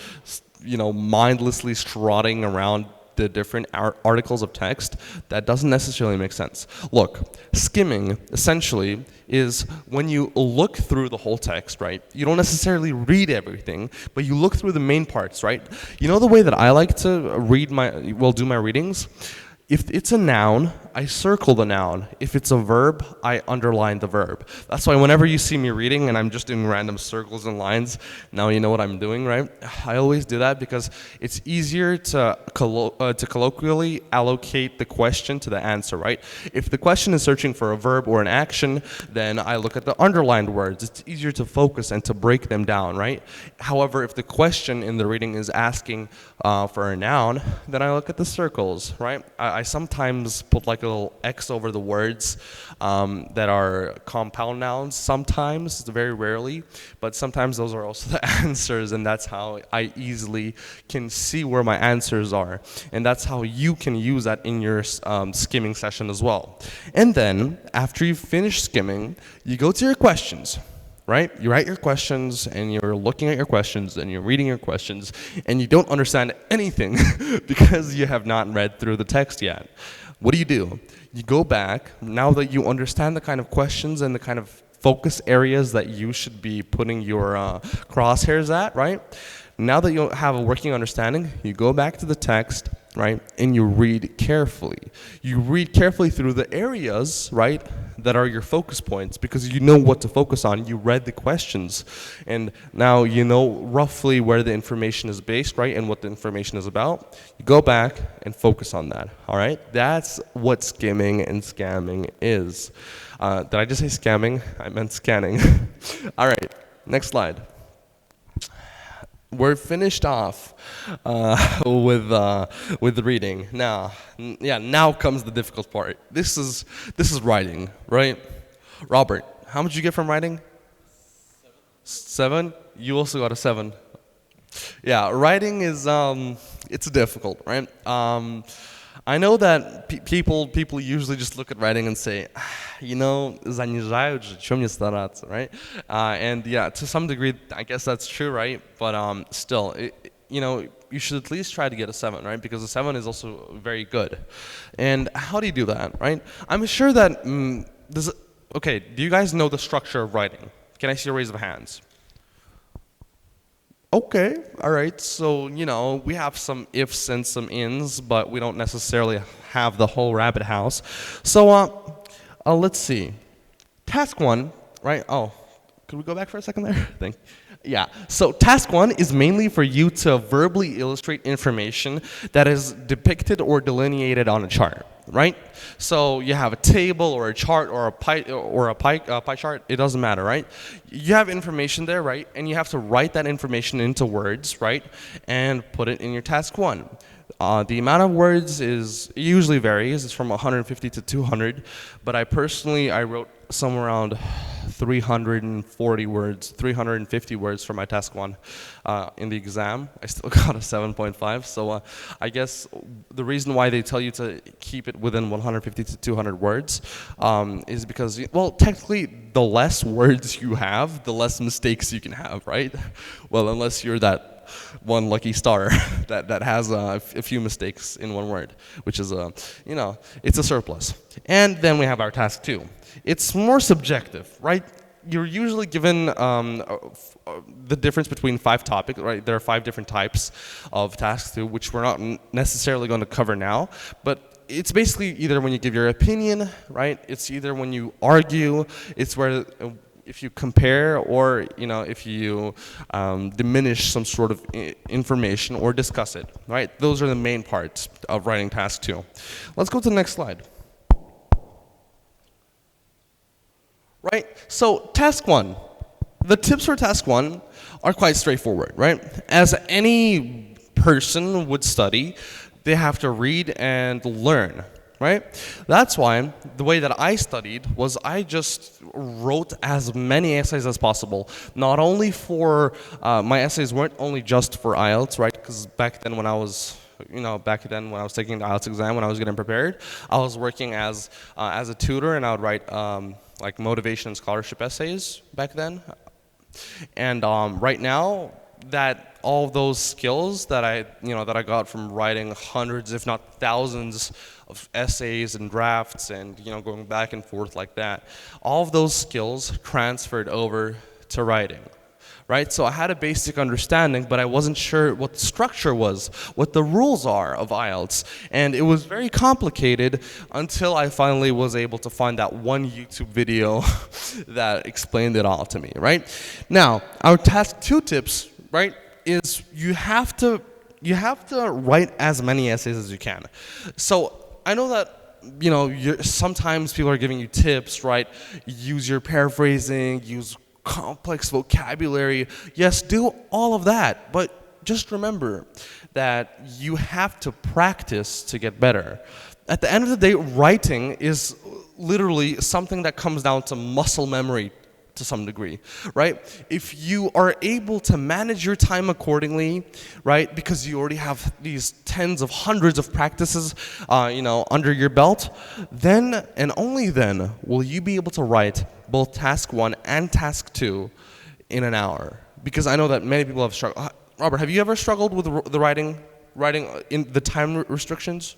mindlessly strutting around the different articles of text. That doesn't necessarily make sense. Look, skimming essentially is when you look through the whole text, right? You don't necessarily read everything, but you look through the main parts, right? You know the way that I like to do my readings? If it's a noun, I circle the noun. If it's a verb, I underline the verb. That's why whenever you see me reading and I'm just doing random circles and lines, now you know what I'm doing, right? I always do that because it's easier to colloquially allocate the question to the answer, right? If the question is searching for a verb or an action, then I look at the underlined words. It's easier to focus and to break them down, right? However, if the question in the reading is asking for a noun, then I look at the circles, right? I sometimes put like a little X over the words that are compound nouns. Sometimes, very rarely, but sometimes those are also the answers, and that's how I easily can see where my answers are. And that's how you can use that in your skimming session as well. And then, after you finish skimming, you go to your questions. Right? You write your questions and you're looking at your questions and you're reading your questions and you don't understand anything because you have not read through the text yet. What do? You go back, now that you understand the kind of questions and the kind of focus areas that you should be putting your crosshairs at, right? Now that you have a working understanding, you go back to the text, right, and you read carefully. You read carefully through the areas, right, that are your focus points because you know what to focus on. You read the questions, and now you know roughly where the information is based, right, and what the information is about. You go back and focus on that, all right? That's what skimming and scamming is. Did I just say scamming? I meant scanning. All right, next slide. We're finished off with the reading. Now comes the difficult part. This is writing, right? Robert, how much did you get from writing? 7? You also got a 7. Yeah, writing is it's difficult, right? I know that people usually just look at writing and say, you know, занижают же, чё мне стараться, right? And yeah, to some degree, I guess that's true, right? But still, you know, you should at least try to get a 7, right? Because a 7 is also very good. And how do you do that, right? I'm sure that okay, do you guys know the structure of writing? Can I see a raise of hands? Okay, all right. So, you know, we have some ifs and some ins, but we don't necessarily have the whole rabbit house. So, let's see. Task 1, right? Oh, could we go back for a second there? Yeah. So task 1 is mainly for you to verbally illustrate information that is depicted or delineated on a chart, right? So you have a table or a chart or a pie chart. It doesn't matter, right? You have information there, right? And you have to write that information into words, right? And put it in your task 1. The amount of words usually varies. It's from 150 to 200, but I wrote somewhere around 340 words, 350 words for my task 1 in the exam. I still got a 7.5. So I guess the reason why they tell you to keep it within 150 to 200 words is because, well, technically, the less words you have, the less mistakes you can have, right? Well, unless you're that one lucky star that has a few mistakes in one word, which is you know, it's a surplus. And then we have our task 2. It's more subjective, right? You're usually given the difference between 5 topics, right? There are 5 different types of task 2, which we're not necessarily going to cover now, but it's basically either when you give your opinion, right? It's either when you argue, it's where if you compare, or, you know, if you diminish some sort of information or discuss it, right? Those are the main parts of writing task 2. Let's go to the next slide. Right, so task 1. The tips for task 1 are quite straightforward, right? As any person would study, they have to read and learn, right? That's why the way that I studied was I just wrote as many essays as possible. Not only for, my essays weren't only just for IELTS, right? Because back then when I was taking the IELTS exam, when I was getting prepared, I was working as a tutor, and I would write like motivation and scholarship essays back then. And right now, that all of those skills that I got from writing hundreds, if not thousands, of essays and drafts, and going back and forth like that, all of those skills transferred over to writing. Right? So I had a basic understanding, but I wasn't sure what the structure was, what the rules are of IELTS. And it was very complicated until I finally was able to find that one YouTube video that explained it all to me, right? Now, our task 2 tips, right, is you have to write as many essays as you can. So I know that sometimes people are giving you tips, right? Use your paraphrasing, use complex vocabulary. Yes, do all of that, but just remember that you have to practice to get better. At the end of the day, writing is literally something that comes down to muscle memory to some degree, right? If you are able to manage your time accordingly, right, because you already have these tens of hundreds of practices, under your belt, then and only then will you be able to write both task 1 and task 2 in an hour. Because I know that many people have struggled. Robert, have you ever struggled with the writing in the time restrictions?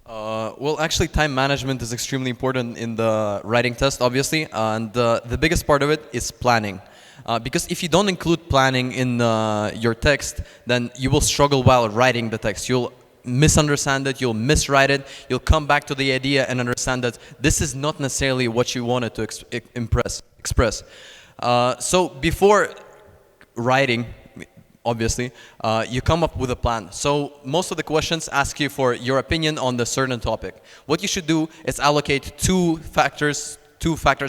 Well, actually, time management is extremely important in the writing test, obviously, and the biggest part of it is planning. Because if you don't include planning in your text, then you will struggle while writing the text. You'll misunderstand it, you'll miswrite it, you'll come back to the idea and understand that this is not necessarily what you wanted to express. So before writing, obviously, you come up with a plan. So most of the questions ask you for your opinion on the certain topic. What you should do is allocate two factors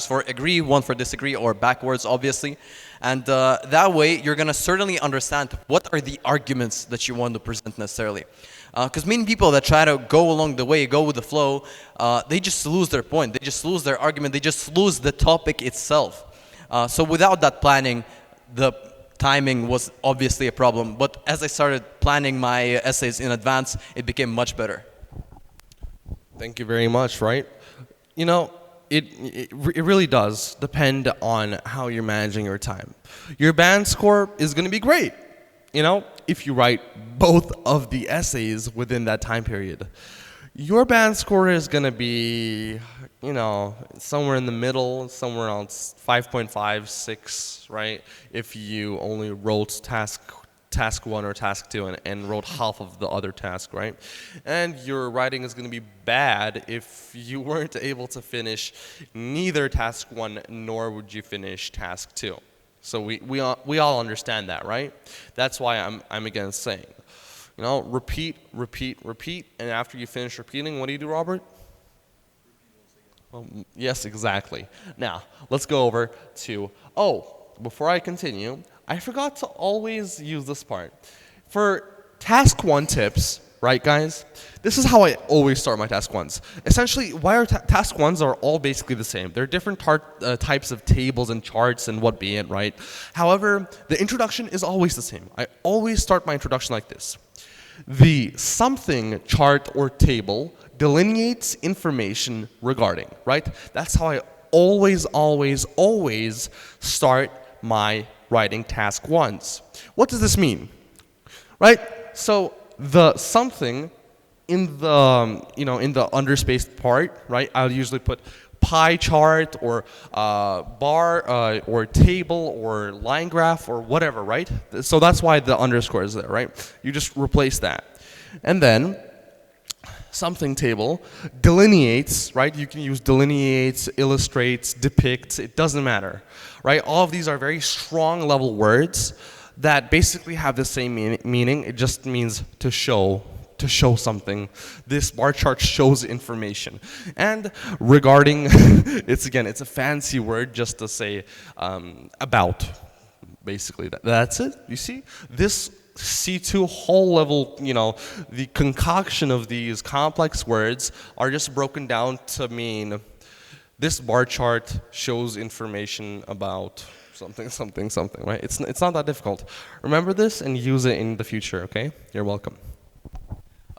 for agree, one for disagree, or backwards, obviously. And that way, you're going to certainly understand what are the arguments that you want to present necessarily. Because many people that try to go along the way, go with the flow, they just lose their point. They just lose their argument. They just lose the topic itself. So without that planning, the timing was obviously a problem. But as I started planning my essays in advance, it became much better. Thank you very much, right? You know, it really does depend on how you're managing your time. Your band score is going to be great, you know, if you write both of the essays within that time period. Your band score is going to be, you know, somewhere in the middle, somewhere around 5.5, 6, right? If you only wrote task 1 or task 2 and wrote half of the other task, right? And your writing is going to be bad if you weren't able to finish neither task 1 nor would you finish task 2. So we all understand that, right? That's why I'm again saying, you know, repeat, and after you finish repeating, what do you do, Robert? Well, yes, exactly. Now, let's go over to, before I continue, I forgot to always use this part. For task 1 tips, right, guys? This is how I always start my task 1s. Essentially, why are task 1s are all basically the same. They're different types of tables and charts and what be it, right? However, the introduction is always the same. I always start my introduction like this. The something chart or table delineates information regarding, right? That's how I always start my writing task 1s. What does this mean? Right? So the something in the, you know, in the underspaced part, right? I'll usually put pie chart or bar or table or line graph or whatever, right? So that's why the underscore is there, right? You just replace that. And then something table delineates, right? You can use delineates, illustrates, depicts, it doesn't matter, right? All of these are very strong level words that basically have the same meaning. It just means to show something. This bar chart shows information. And regarding, it's a fancy word just to say about, basically. That's it, you see? This C2 whole level, you know, the concoction of these complex words are just broken down to mean this bar chart shows information about something, right? It's not that difficult. Remember this and use it in the future, okay? You're welcome.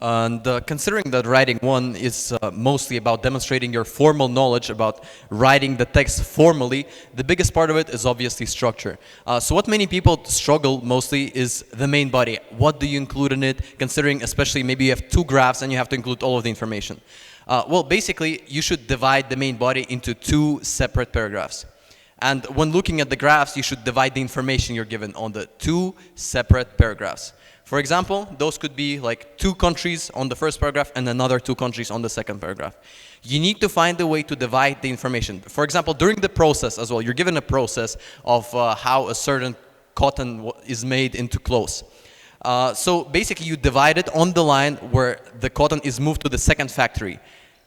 And considering that writing 1 is mostly about demonstrating your formal knowledge about writing the text formally, the biggest part of it is obviously structure. So what many people struggle mostly is the main body. What do you include in it, considering especially maybe you have 2 graphs and you have to include all of the information? Well, basically, you should divide the main body into 2 separate paragraphs. And when looking at the graphs, you should divide the information you're given on the 2 separate paragraphs. For example, those could be like 2 countries on the first paragraph and another 2 countries on the second paragraph. You need to find a way to divide the information. For example, during the process as well, you're given a process of how a certain cotton is made into clothes. So basically you divide it on the line where the cotton is moved to the second factory.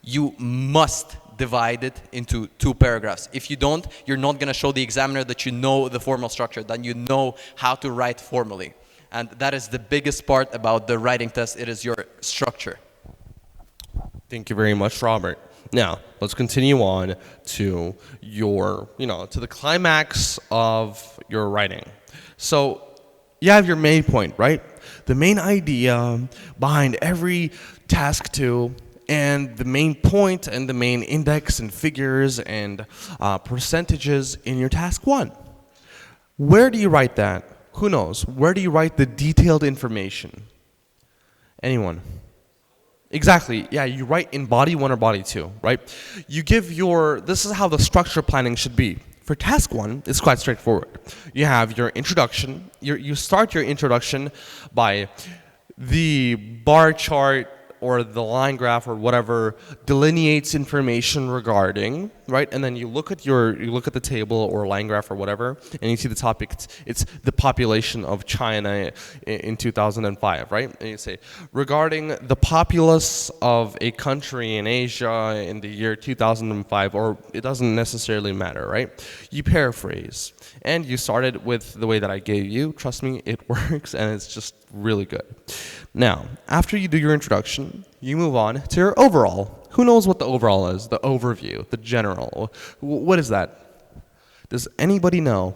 You must divide it into 2 paragraphs. If you don't, you're not going to show the examiner that you know the formal structure, that you know how to write formally. And that is the biggest part about the writing test. It is your structure. Thank you very much, Robert. Now, let's continue on to your, to the climax of your writing. So, you have your main point, right? The main idea behind every task 2 and the main point and the main index and figures and percentages in your task 1. Where do you write that? Who knows? Where do you write the detailed information? Anyone? Exactly. Yeah, you write in body 1 or body 2, right? You give this is how the structure planning should be. For task 1, it's quite straightforward. You have your introduction. You start your introduction by the bar chart or the line graph or whatever delineates information regarding, right? And then you look at the table or line graph or whatever, and you see the topic. It's the population of China in 2005, right? And you say regarding the populace of a country in Asia in the year 2005, or it doesn't necessarily matter, right? You paraphrase, and you start it with the way that I gave you. Trust me, it works, and it's just really good. Now, after you do your introduction, you move on to your overall. Who knows what the overall is? The overview, the general. What is that? Does anybody know?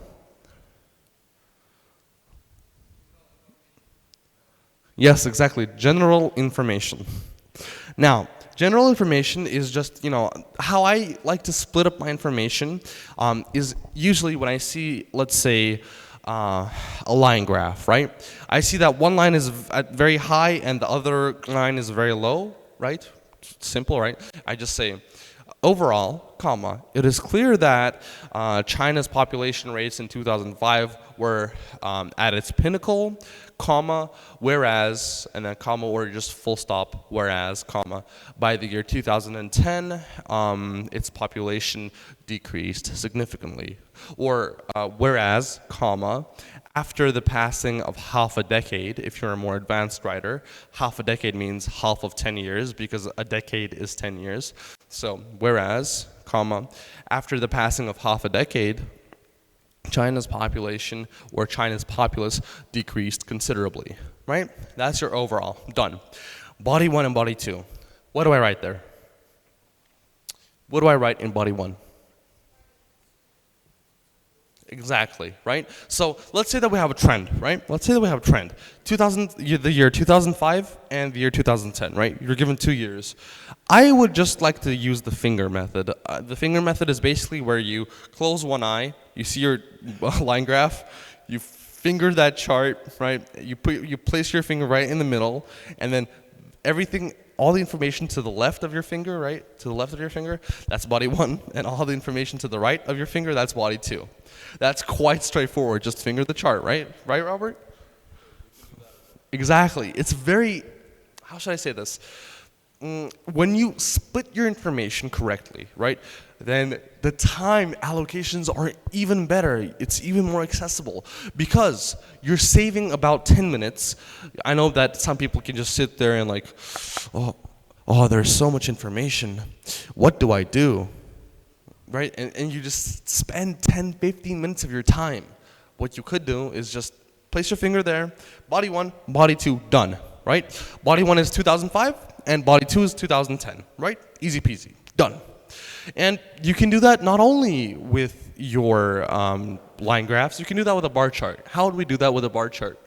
Yes, exactly. General information. Now, general information is just, how I like to split up my information is usually when I see, let's say, a line graph, right? I see that one line is at very high and the other line is very low, right? Simple, right? I just say, overall, comma, it is clear that China's population rates in 2005 were at its pinnacle, comma, whereas, and then comma or just full stop, whereas, comma, by the year 2010, its population decreased significantly. Or whereas, comma, after the passing of half a decade, if you're a more advanced writer, half a decade means half of 10 years because a decade is 10 years. So, whereas, comma, after the passing of half a decade, China's population or China's populace decreased considerably, right? That's your overall, done. Body 1 and body 2. What do I write there? What do I write in body 1? Exactly, right? So let's say that we have a trend, right? Let's say that we have a trend. The year 2005 and the year 2010, right? You're given 2 years. I would just like to use the finger method. The finger method is basically where you close one eye, you see your line graph, you finger that chart, right? You place your finger right in the middle, and then everything, all the information to the left of your finger, right? To the left of your finger, that's body 1, and all the information to the right of your finger, that's body 2. That's quite straightforward. Just finger the chart, right? Right, Robert? Exactly. It's very, how should I say this? When you split your information correctly, right, then the time allocations are even better. It's even more accessible because you're saving about 10 minutes. I know that some people can just sit there and like, oh, there's so much information. What do I do? Right? And you just spend 10, 15 minutes of your time. What you could do is just place your finger there, body 1, body 2, done, right? Body 1 is 2005, and body 2 is 2010, right? Easy peasy, done. And you can do that not only with your line graphs, you can do that with a bar chart. How would we do that with a bar chart?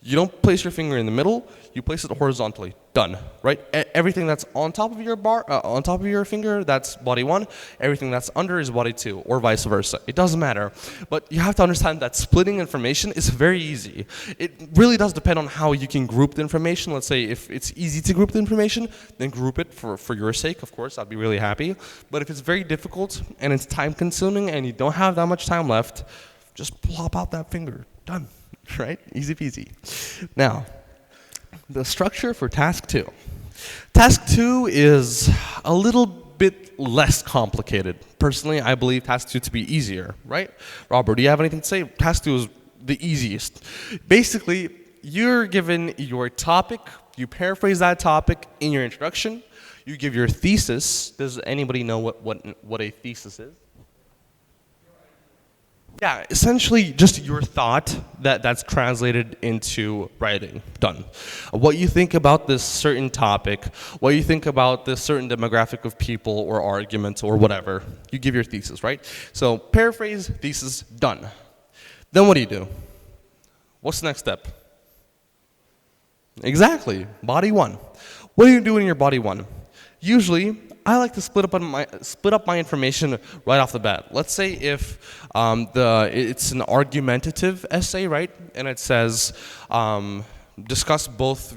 You don't place your finger in the middle, you place it horizontally, done, right? Everything that's on top of your bar, on top of your finger, that's body 1. Everything that's under is body 2, or vice versa. It doesn't matter. But you have to understand that splitting information is very easy. It really does depend on how you can group the information. Let's say if it's easy to group the information, then group it for your sake, of course, I'd be really happy. But if it's very difficult and it's time consuming and you don't have that much time left, just plop out that finger, done. Right? Easy peasy. Now, the structure for task 2. Task 2 is a little bit less complicated. Personally, I believe task 2 to be easier, right? Robert, do you have anything to say? Task 2 is the easiest. Basically, you're given your topic, you paraphrase that topic in your introduction, you give your thesis. Does anybody know what a thesis is? Yeah, essentially just your thought that's translated into writing, done. What you think about this certain topic, what you think about this certain demographic of people or argument or whatever, you give your thesis, right? So paraphrase, thesis, done. Then what do? What's the next step? Exactly, body 1. What do you do in your body 1? Usually, I like to split up my information right off the bat. Let's say if it's an argumentative essay, right, and it says discuss both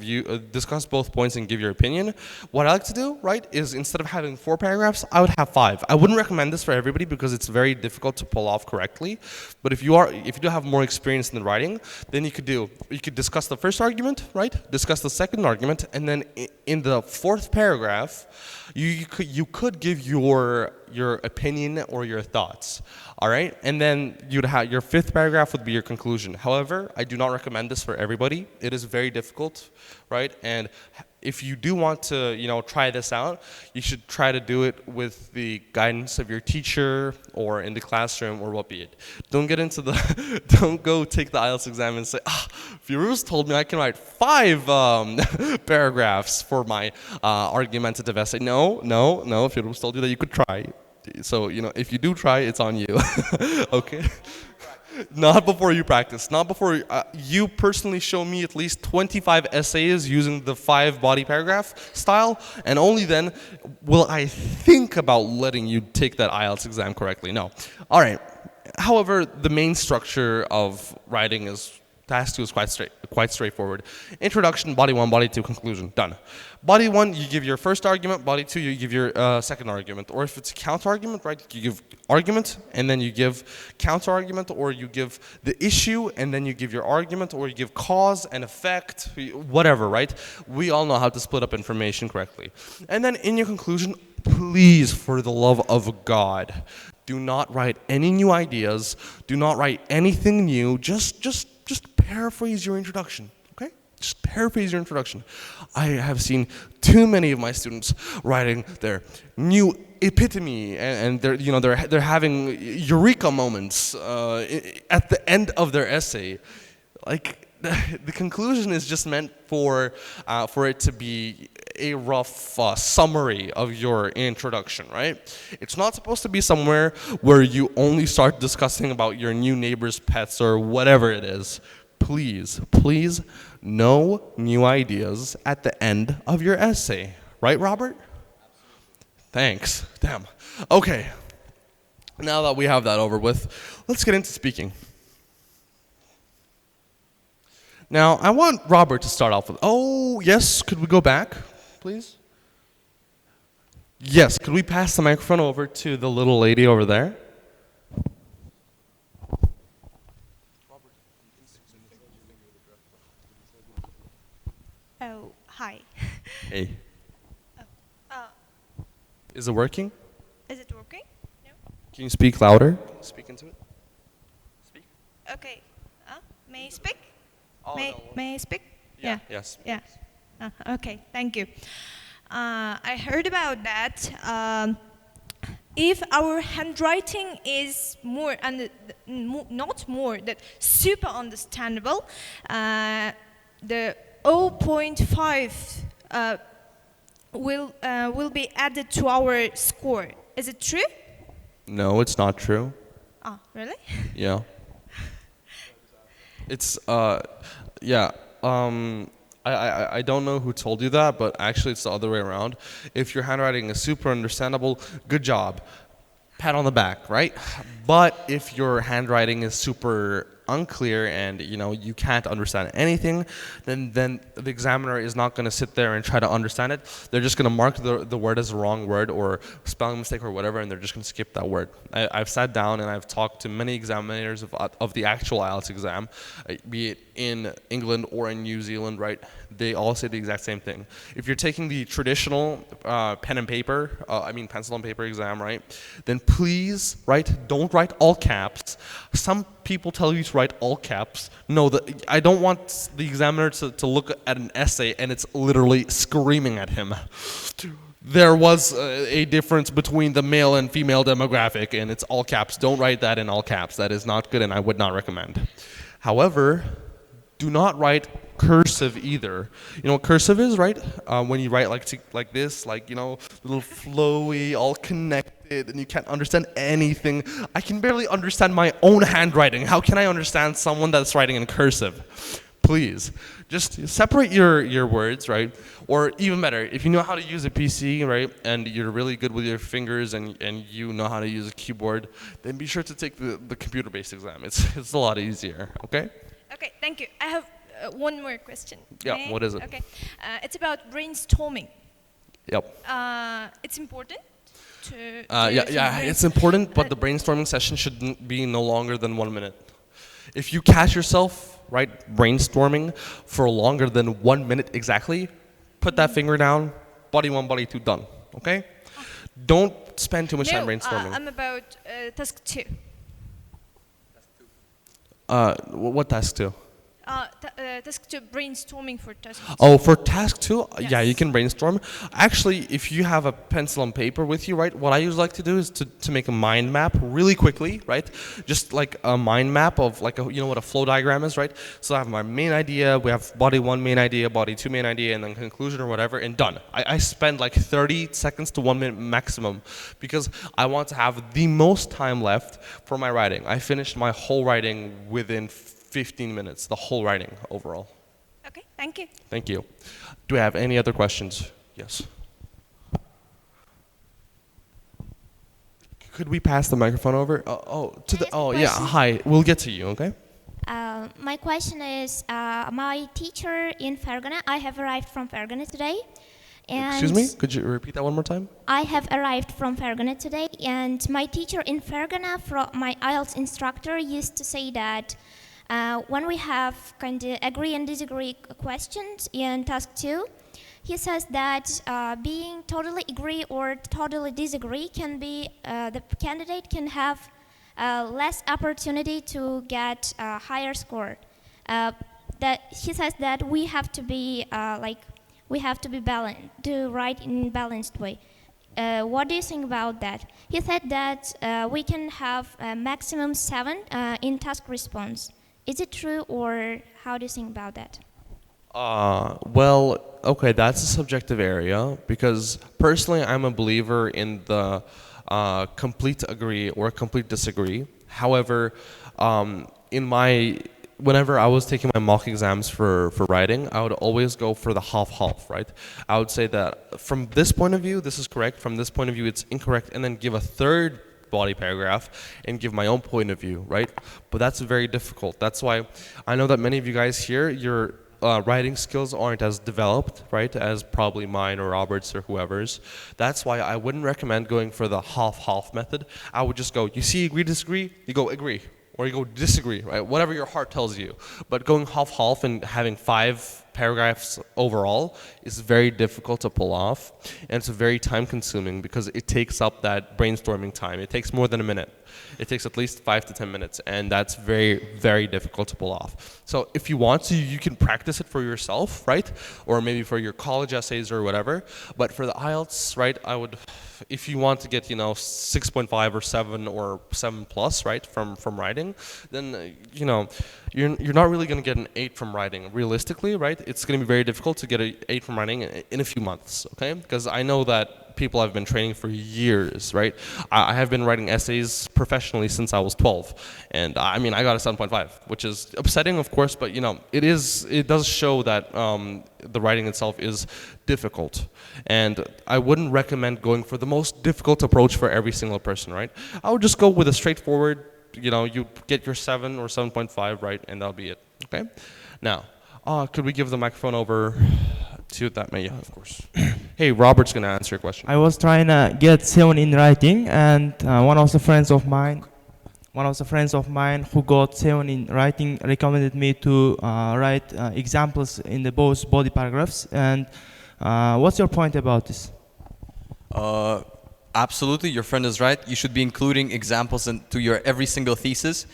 points and give your opinion. What I like to do, right, is instead of having 4 paragraphs, I would have 5. I wouldn't recommend this for everybody because it's very difficult to pull off correctly. But if you do have more experience in the writing, then you could discuss the first argument, right? Discuss the second argument, and then in the 4th paragraph, you could give your opinion or your thoughts. All right, and then you'd have your 5th paragraph would be your conclusion. However, I do not recommend this for everybody. It is very difficult, right? And if you do want to, try this out, you should try to do it with the guidance of your teacher or in the classroom or what be it. Don't go take the IELTS exam and say, Firuz told me I can write 5 paragraphs for my argumentative essay. No, Firuz told you that you could try. So, if you do try, it's on you. Okay? Not before you practice. Not before you personally show me at least 25 essays using the 5 body paragraph style, and only then will I think about letting you take that IELTS exam correctly. No. All right. However, the main structure of writing is task 2 is quite straightforward. Introduction, body 1, body 2, conclusion. Done. Body 1, you give your first argument. Body 2, you give your second argument. Or if it's a counter argument, right, you give argument and then you give counter argument, or you give the issue and then you give your argument, or you give cause and effect, whatever, right? We all know how to split up information correctly. And then in your conclusion, please, for the love of God, do not write any new ideas. Do not write anything new. Just paraphrase your introduction, okay? Just paraphrase your introduction. I have seen too many of my students writing their new epitome, and they're having eureka moments at the end of their essay. Like the conclusion is just meant for it to be a rough summary of your introduction, right? It's not supposed to be somewhere where you only start discussing about your new neighbor's pets or whatever it is. Please, please, no new ideas at the end of your essay. Right, Robert? Thanks. Damn. Okay. Now that we have that over with, let's get into speaking. Now, I want Robert to start off with, oh, yes, could we go back, please? Yes, could we pass the microphone over to the little lady over there? Oh, hi. Hey. Is it working? Is it working? No? Can you speak louder? Speak into it. Speak. Okay. May I speak? Oh, no. May I speak? Yeah. Yes. Yeah. Okay, thank you. I heard about that. If our handwriting is more, not more, that super understandable, the 0.5 will be added to our score. Is it true? No, it's not true. Oh, really? Yeah. It's yeah. I don't know who told you that, but actually it's the other way around. If your handwriting is super understandable, good job. Pat on the back, right? But if your handwriting is super unclear and you can't understand anything, then the examiner is not going to sit there and try to understand it. They're just going to mark the word as a wrong word or spelling mistake or whatever, and they're just going to skip that word. I've sat down and I've talked to many examiners of the actual IELTS exam, be it in England or in New Zealand, right? They all say the exact same thing. If you're taking the traditional pen and paper, pencil and paper exam, right? Then please, right, don't write all caps. Some people tell you to write all caps. No, I don't want the examiner to look at an essay and it's literally screaming at him. There was a difference between the male and female demographic and it's all caps. Don't write that in all caps. That is not good and I would not recommend. However, do not write cursive either. You know what cursive is, right? When you write like this, little flowy, all connected, and you can't understand anything. I can barely understand my own handwriting. How can I understand someone that's writing in cursive? Please, just separate your words, right? Or even better, if you know how to use a PC, right, and you're really good with your fingers and you know how to use a keyboard, then be sure to take the computer-based exam. It's a lot easier, okay? Okay, thank you. I have one more question. Yeah, what is it? Okay, it's about brainstorming. Yep. It's important to it's important, but the brainstorming session should be no longer than 1 minute. If you catch yourself, right, brainstorming for longer than 1 minute exactly, put that finger down, body 1, body 2, done, okay? Don't spend too much time brainstorming. I'm about task 2. What task 2? Task 2, brainstorming for task 2. Oh, for task 2, yeah, Yes. you can brainstorm. Actually, if you have a pencil and paper with you, right, what I usually like to do is to make a mind map really quickly, right? Just like a mind map of like, you know what a flow diagram is, right? So I have my main idea, we have body 1 main idea, body 2 main idea, and then conclusion or whatever, and done. I spend like 30 seconds to 1 minute maximum because I want to have the most time left for my writing. I finished my whole writing within 15 minutes, the whole writing overall. Okay, thank you. Thank you. Do we have any other questions? Yes. Could we pass the microphone over? Yeah, hi. We'll get to you, okay? My question is, my teacher in Fergana, I have arrived from Fergana today. And Excuse me? Could you repeat that one more time? I have arrived from Fergana today, and my teacher in Fergana, my IELTS instructor, used to say that when we have kind of agree and disagree questions in task 2, he says that being totally agree or totally disagree can be, the candidate can have less opportunity to get a higher score. That he says that we have to be we have to be balanced, to write in balanced way. What do you think about that? He said that we can have a maximum 7 in task response. Is it true, or how do you think about that? Well, okay, that's a subjective area because personally I'm a believer in the complete agree or complete disagree. However, whenever I was taking my mock exams for writing, I would always go for the half-half, right? I would say that from this point of view, this is correct. From this point of view, it's incorrect. And then give a third body paragraph and give my own point of view, right? But that's very difficult. That's why I know that many of you guys here, your writing skills aren't as developed, right, as probably mine or Robert's or whoever's. That's why I wouldn't recommend going for the half-half method. I would just go, you see agree, disagree, you go agree. Or you go disagree, right? Whatever your heart tells you. But going half-half and having 5 paragraphs overall is very difficult to pull off. And it's very time-consuming because it takes up that brainstorming time. It takes more than a minute. It takes at least 5 to 10 minutes. And that's very, very difficult to pull off. So if you want to, you can practice it for yourself, right? Or maybe for your college essays or whatever. But for the IELTS, right, I would, if you want to get, 6.5 or 7 or 7 plus, right, from writing, then, you're not really going to get an 8 from writing. Realistically, right, it's going to be very difficult to get an 8 from writing in a few months, okay? Because I know that people have been training for years, right? I have been writing essays professionally since I was 12. And I got a 7.5, which is upsetting, of course, but it does show that the writing itself is difficult. And I wouldn't recommend going for the most difficult approach for every single person, right? I would just go with a straightforward, you get your 7 or 7.5, right? And that'll be it, okay? Now, could we give the microphone over to that man? Yeah, of course. Hey, Robert's gonna answer your question. I was trying to get 7 in writing, and one of the friends of mine who got 7 in writing recommended me to write examples in the both body paragraphs. And what's your point about this? Absolutely, your friend is right. You should be including examples into your every single thesis.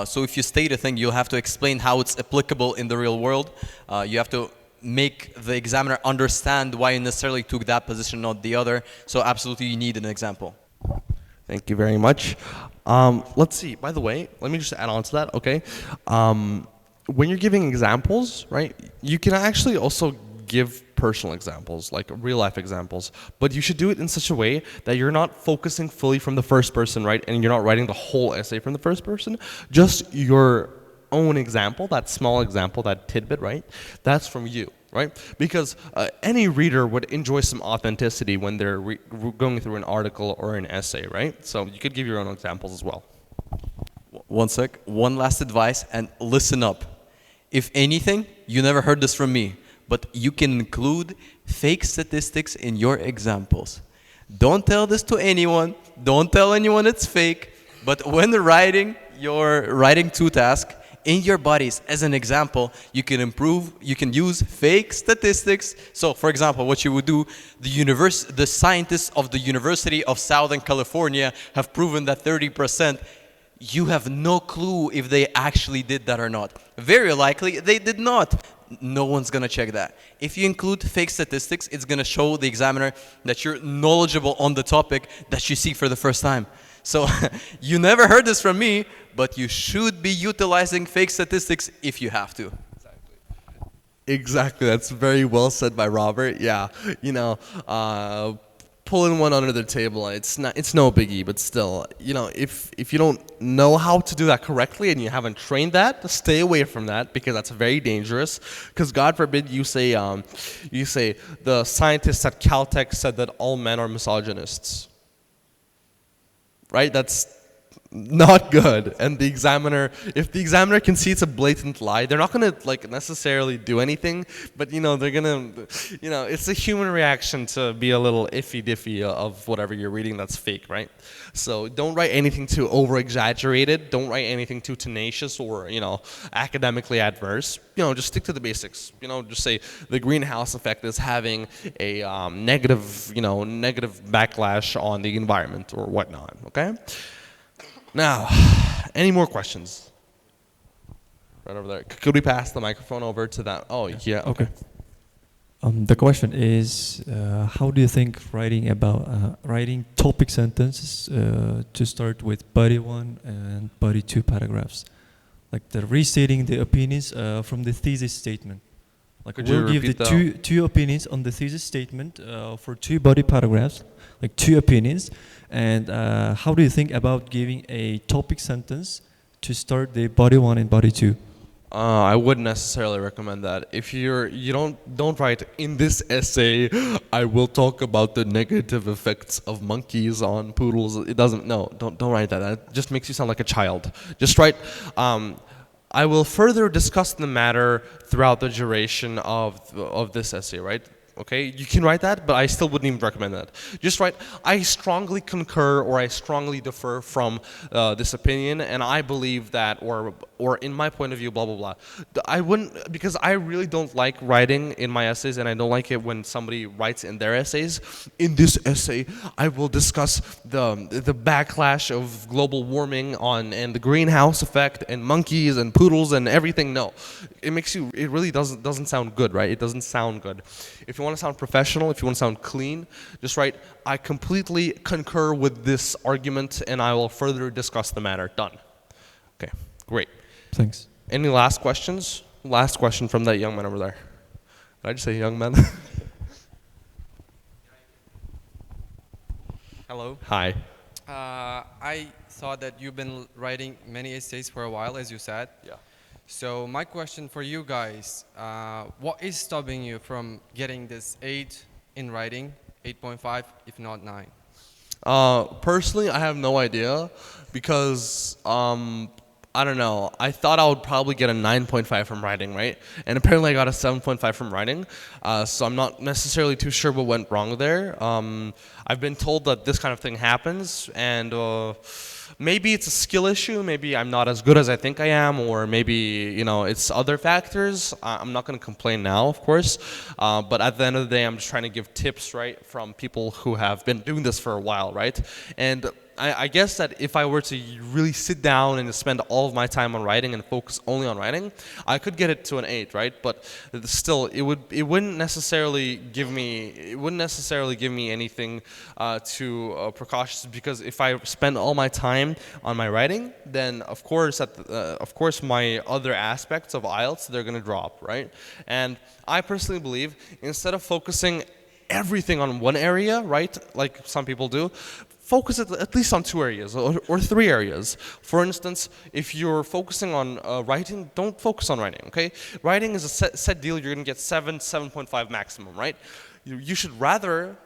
So if you state a thing, you'll have to explain how it's applicable in the real world. You have to make the examiner understand why you necessarily took that position, not the other. So absolutely, you need an example. Thank you very much. Let's see. By the way, let me just add on to that, okay? When you're giving examples, right, you can actually also give personal examples, like real life examples, but you should do it in such a way that you're not focusing fully from the first person, right? And you're not writing the whole essay from the first person, just your own example, that small example, that tidbit, right? That's from you, right? Because any reader would enjoy some authenticity when they're going through an article or an essay, right? So you could give your own examples as well. One sec, one last advice, and listen up. If anything, you never heard this from me, but you can include fake statistics in your examples. Don't tell this to anyone. Don't tell anyone it's fake. But when writing your writing 2 task in your bodies as an example, you can use fake statistics. So for example, what you would do, the scientists of the University of Southern California have proven that 30%, you have no clue if they actually did that or not. Very likely they did not. No one's gonna check that. If you include fake statistics, it's gonna show the examiner that you're knowledgeable on the topic that you see for the first time. So you never heard this from me, but you should be utilizing fake statistics if you have to. Exactly. That's very well said by Robert. Yeah. You know, pulling one under the table, it's no biggie, but still, you know, if you don't know how to do that correctly and you haven't trained that, stay away from that, because that's very dangerous. Because God forbid you say the scientists at Caltech said that all men are misogynists. Right? That's not good. And the examiner, if the examiner can see it's a blatant lie, they're not gonna like necessarily do anything, but you know, they're gonna, you know, it's a human reaction to be a little iffy-diffy of whatever you're reading that's fake, right? So don't write anything too over-exaggerated, don't write anything too tenacious or, you know, academically adverse. You know, just stick to the basics. You know, just say the greenhouse effect is having a negative backlash on the environment or whatnot, okay? Now, any more questions? Right over there. Could we pass the microphone over to that? Oh, yeah, okay. The question is, how do you think writing topic sentences to start with body 1 and body 2 paragraphs? Like the restating the opinions from the thesis statement. Like we'll give the two opinions on the thesis statement for 2 body paragraphs, like 2 opinions. And how do you think about giving a topic sentence to start the body 1 and body 2? I wouldn't necessarily recommend that. If you don't write in this essay, I will talk about the negative effects of monkeys on poodles. It doesn't. No, don't write that. That just makes you sound like a child. Just write. I will further discuss the matter throughout the duration of this essay. Right. Okay, you can write that, but I still wouldn't even recommend that. Just write, I strongly concur or I strongly differ from this opinion, and I believe that, or in my point of view, blah, blah, blah. I wouldn't, because I really don't like writing in my essays, and I don't like it when somebody writes in their essays. In this essay, I will discuss the backlash of global warming and the greenhouse effect and monkeys and poodles and everything. No, it really doesn't sound good, right? It doesn't sound good. If you want to sound professional, if you want to sound clean, just write, I completely concur with this argument and I will further discuss the matter. Done. Okay, great. Thanks. Any last questions? Last question from that young man over there. Did I just say young man? Hello. Hi. I saw that you've been writing many essays for a while, as you said. Yeah. So my question for you guys, what is stopping you from getting this 8 in writing, 8.5, if not 9? Personally, I have no idea because I don't know. I thought I would probably get a 9.5 from writing, right? And apparently I got a 7.5 from writing. So I'm not necessarily too sure what went wrong there. I've been told that this kind of thing happens, and maybe it's a skill issue. Maybe I'm not as good as I think I am, or maybe, you know, it's other factors. I'm not going to complain now, of course. But at the end of the day, I'm just trying to give tips, right, from people who have been doing this for a while, right? And I guess that if I were to really sit down and spend all of my time on writing and focus only on writing, I could get it to an 8, right? But still, it wouldn't necessarily give me anything too precautious, because if I spend all my time on my writing, then of course my other aspects of IELTS, they're gonna drop, right? And I personally believe, instead of focusing everything on one area, right, like some people do, focus at least on 2 areas or 3 areas. For instance, if you're focusing on writing, don't focus on writing, okay? Writing is a set deal. You're going to get 7.5 maximum, right? You should rather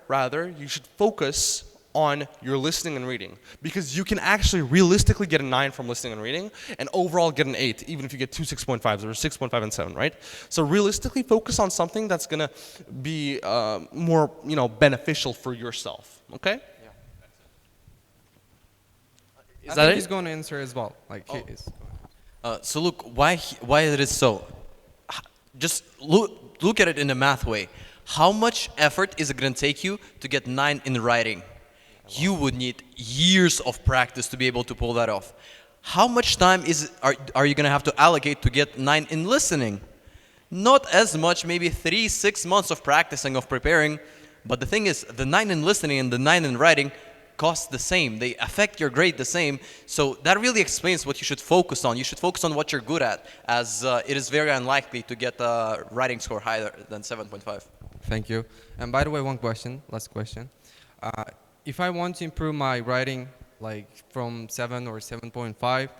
you should focus on your listening and reading, because you can actually realistically get a 9 from listening and reading and overall get an 8, even if you get 2 6.5s or 6.5 and 7, right? So realistically focus on something that's going to be more, you know, beneficial for yourself, okay? I think he's going to answer as well. Like he is. So look, why it is so? Just look at it in a math way. How much effort is it going to take you to get 9 in writing? You would need years of practice to be able to pull that off. how much time are you going to have to allocate to get 9 in listening? Not as much, maybe 3-6 months of practicing, of preparing. But the thing is, the 9 in listening and the 9 in writing cost the same. They affect your grade the same. So that really explains what you should focus on. You should focus on what you're good at, as it is very unlikely to get a writing score higher than 7.5. Thank you. And by the way, one question, last question. If I want to improve my writing, like from 7 or 7.5, like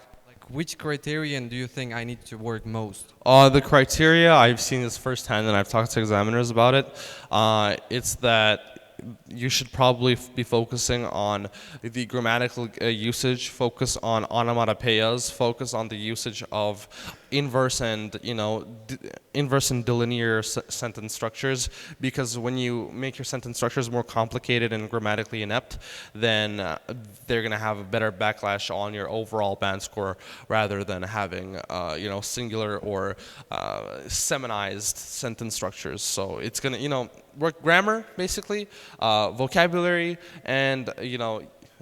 which criterion do you think I need to work most? The criteria, I've seen this firsthand and I've talked to examiners about it. It's that you should probably be focusing on the grammatical usage, focus on onomatopoeias, focus on the usage of inverse and inverse and delinear sentence structures, because when you make your sentence structures more complicated and grammatically inept, then they're going to have a better backlash on your overall band score rather than having singular or seminized sentence structures. So it's going to work grammar basically, vocabulary, and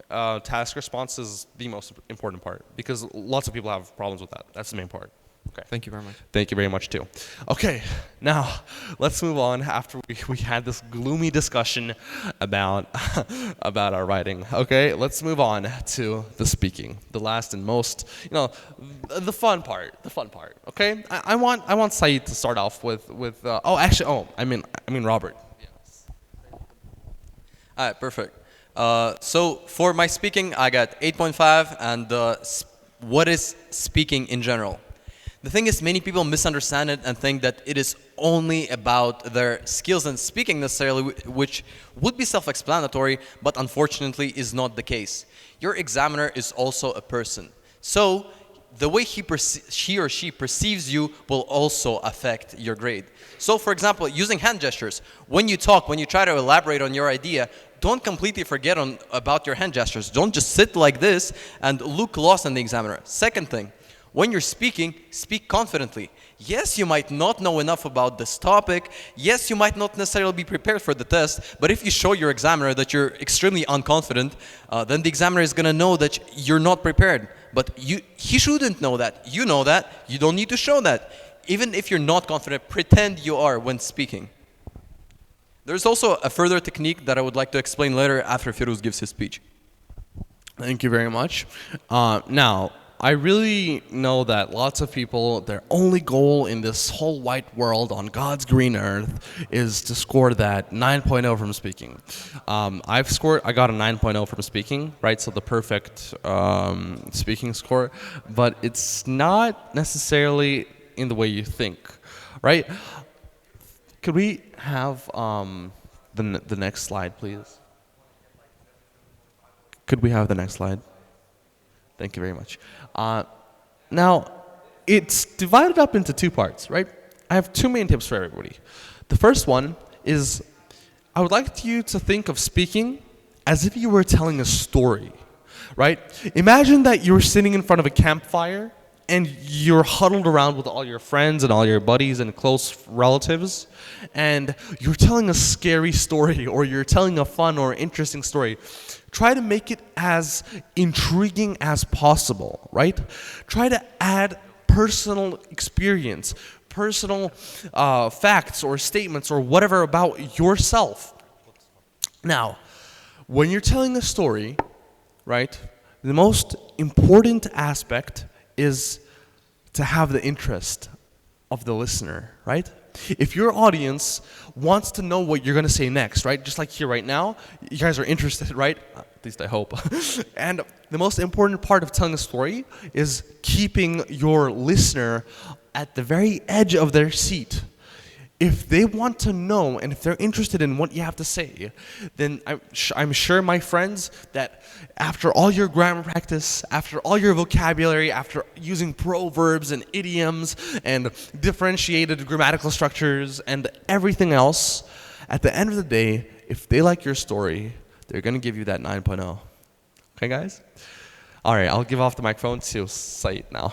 task response is the most important part, because lots of people have problems with that. That's the main part. Okay. Thank you very much. Thank you very much too. Okay, now let's move on after we had this gloomy discussion about our writing. Okay, let's move on to the speaking, the last and most, the fun part. Okay, I want Saeed to start off with I mean Robert. Yes. All right, perfect. So for my speaking, I got 8.5, and what is speaking in general? The thing is, many people misunderstand it and think that it is only about their skills in speaking necessarily, which would be self-explanatory, but unfortunately is not the case. Your examiner is also a person. So the way he or she perceives you will also affect your grade. So for example, using hand gestures, when you talk, when you try to elaborate on your idea, don't completely forget about your hand gestures. Don't just sit like this and look lost on the examiner. Second thing, when you're speaking, speak confidently. Yes, you might not know enough about this topic. Yes, you might not necessarily be prepared for the test. But if you show your examiner that you're extremely unconfident, then the examiner is going to know that you're not prepared. But he shouldn't know that. You know that. You don't need to show that. Even if you're not confident, pretend you are when speaking. There's also a further technique that I would like to explain later after Firuz gives his speech. Thank you very much. Now, I really know that lots of people, their only goal in this whole white world on God's green earth is to score that 9.0 from speaking. I got a 9.0 from speaking, right? So the perfect speaking score, but it's not necessarily in the way you think, right? Could we have the next slide, please? Could we have the next slide? Thank you very much. Now, it's divided up into two parts, right? I have two main tips for everybody. The first one is, I would like you to think of speaking as if you were telling a story, right? Imagine that you're sitting in front of a campfire and you're huddled around with all your friends and all your buddies and close relatives, and you're telling a scary story, or you're telling a fun or interesting story. Try to make it as intriguing as possible, right? Try to add personal experience, personal facts or statements or whatever about yourself. Now, when you're telling a story, right, the most important aspect is to have the interest of the listener, right? If your audience wants to know what you're going to say next, right? Just like here right now, you guys are interested, right? At least I hope. And the most important part of telling a story is keeping your listener at the very edge of their seat. If they want to know and if they're interested in what you have to say, then I'm sure, my friends, that after all your grammar practice, after all your vocabulary, after using proverbs and idioms and differentiated grammatical structures and everything else, at the end of the day, if they like your story, they're going to give you that 9.0. Okay, guys? All right, I'll give off the microphone to Said now.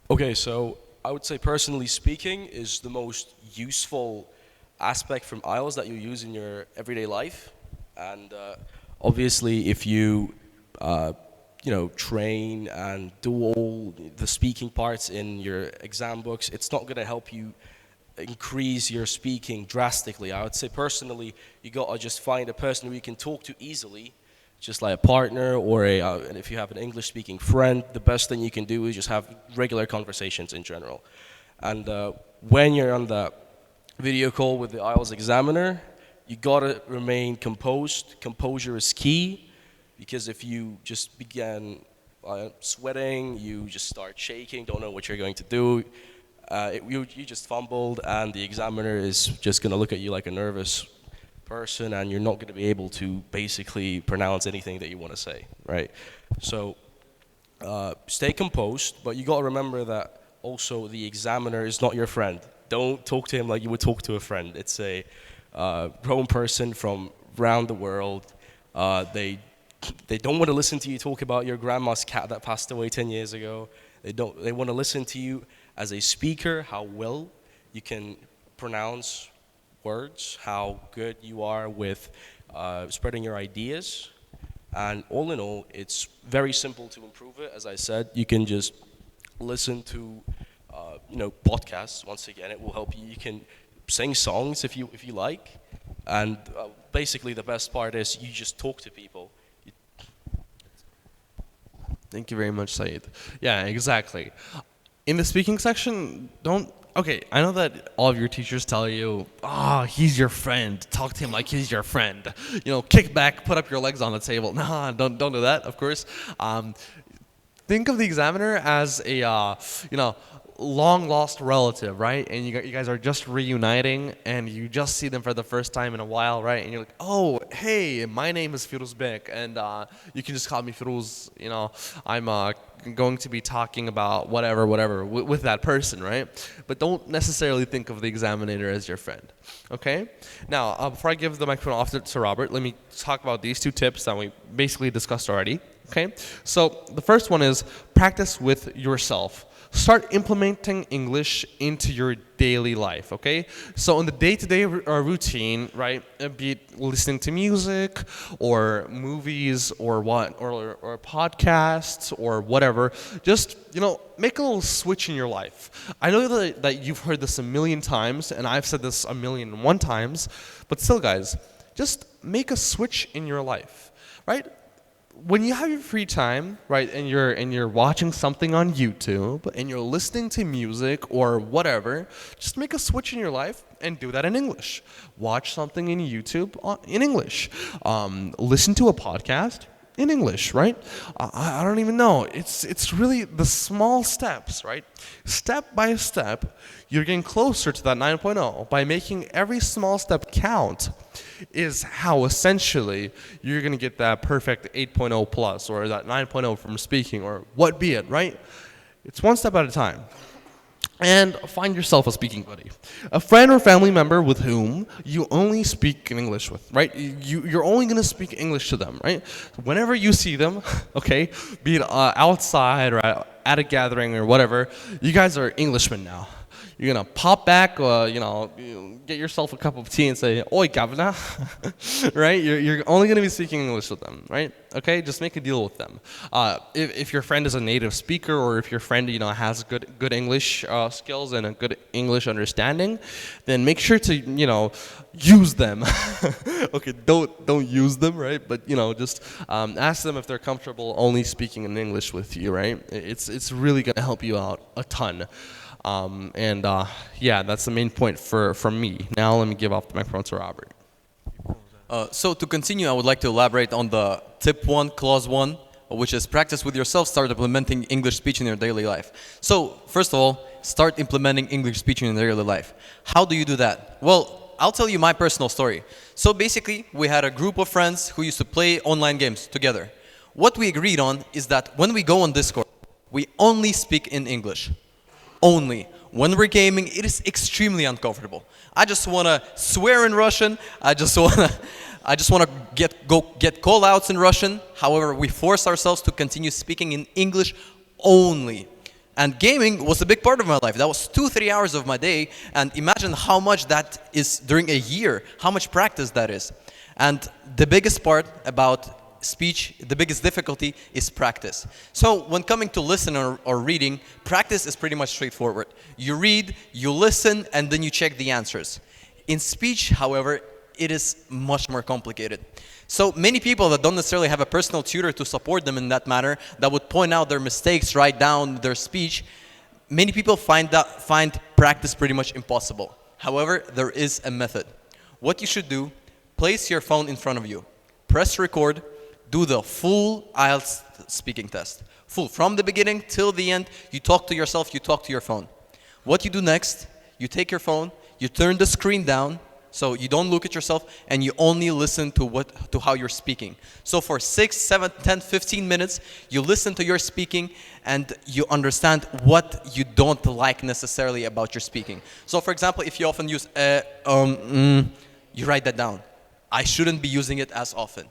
Okay, so I would say, personally speaking, is the most useful aspect from IELTS that you use in your everyday life. And obviously, if you train and do all the speaking parts in your exam books, it's not going to help you increase your speaking drastically. I would say personally, you got to just find a person who you can talk to easily, just like a partner or and if you have an English-speaking friend, the best thing you can do is just have regular conversations in general. And when you're on the video call with the IELTS examiner, you gotta remain composed. Composure is key, because if you just begin sweating, you just start shaking, don't know what you're going to do, you just fumbled, and the examiner is just gonna look at you like a nervous person, and you're not gonna be able to basically pronounce anything that you wanna say, right? So stay composed, but you gotta remember that also the examiner is not your friend. Don't talk to him like you would talk to a friend. It's a grown person from around the world. They don't want to listen to you talk about your grandma's cat that passed away 10 years ago. They want to listen to you as a speaker, how well you can pronounce words, how good you are with spreading your ideas. And all in all, it's very simple to improve it. As I said, you can just listen to podcasts. Once again, it will help you. You can sing songs if you like, and basically the best part is you just talk to people. Thank you very much, Saeed. Yeah, exactly. In the speaking section, okay, I know that all of your teachers tell you, he's your friend. Talk to him like he's your friend. Kick back, put up your legs on the table. Nah, don't do that, of course. Think of the examiner as a, long lost relative, right? And you guys are just reuniting, and you just see them for the first time in a while, right? And you're like, oh, hey, my name is Firuzbek, and you can just call me Firuz. I'm going to be talking about whatever with that person, right? But don't necessarily think of the examiner as your friend, okay? Now, before I give the microphone off to Robert, let me talk about these two tips that we basically discussed already, okay? So the first one is practice with yourself. Start implementing English into your daily life, okay? So in the day-to-day routine, right, be it listening to music or movies or or podcasts or whatever, just, make a little switch in your life. I know that you've heard this a million times, and I've said this 1,000,001 times, but still, guys, just make a switch in your life, right? When you have your free time, right, and you're watching something on YouTube and you're listening to music or whatever, just make a switch in your life and do that in English. Watch something in YouTube in English. Listen to a podcast in English, right? I don't even know. It's really the small steps, right? Step by step, you're getting closer to that 9.0 by making every small step count. Is how essentially you're going to get that perfect 8.0 plus or that 9.0 from speaking or what be it, right? It's one step at a time. And find yourself a speaking buddy. A friend or family member with whom you only speak in English with, right? You're only going to speak English to them, right? Whenever you see them, okay, be it outside or at a gathering or whatever, you guys are Englishmen now. You're going to pop back, get yourself a cup of tea and say, oi, governor, right? You're only going to be speaking English with them, right? Okay, just make a deal with them. If your friend is a native speaker or if your friend, has good English skills and a good English understanding, then make sure to, use them. Okay, don't use them, right? But, just ask them if they're comfortable only speaking in English with you, right? It's really going to help you out a ton. That's the main point from me. Now let me give off the microphone to Robert. So to continue, I would like to elaborate on the tip 1, clause 1, which is practice with yourself, start implementing English speech in your daily life. So first of all, start implementing English speech in your daily life. How do you do that? Well, I'll tell you my personal story. So basically, we had a group of friends who used to play online games together. What we agreed on is that when we go on Discord, we only speak in English. Only. When we're gaming, it is extremely uncomfortable. I just want to swear in Russian. I just want to get call-outs in Russian. However, we force ourselves to continue speaking in English only. And gaming was a big part of my life. That was 2-3 hours of my day. And imagine how much that is during a year, how much practice that is. And the biggest part about speech, the biggest difficulty is practice. So when coming to listen or reading, practice is pretty much straightforward. You read, you listen, and then you check the answers. In speech, however, it is much more complicated. So many people that don't necessarily have a personal tutor to support them in that matter, that would point out their mistakes, write down their speech, many people find practice pretty much impossible. However, there is a method. What you should do, place your phone in front of you, press record, do the full IELTS speaking test. Full, from the beginning till the end, you talk to yourself, you talk to your phone. What you do next, you take your phone, you turn the screen down, so you don't look at yourself, and you only listen to how you're speaking. So for 6, 7, 10, 15 minutes, you listen to your speaking, and you understand what you don't like necessarily about your speaking. So for example, if you often use you write that down. I shouldn't be using it as often.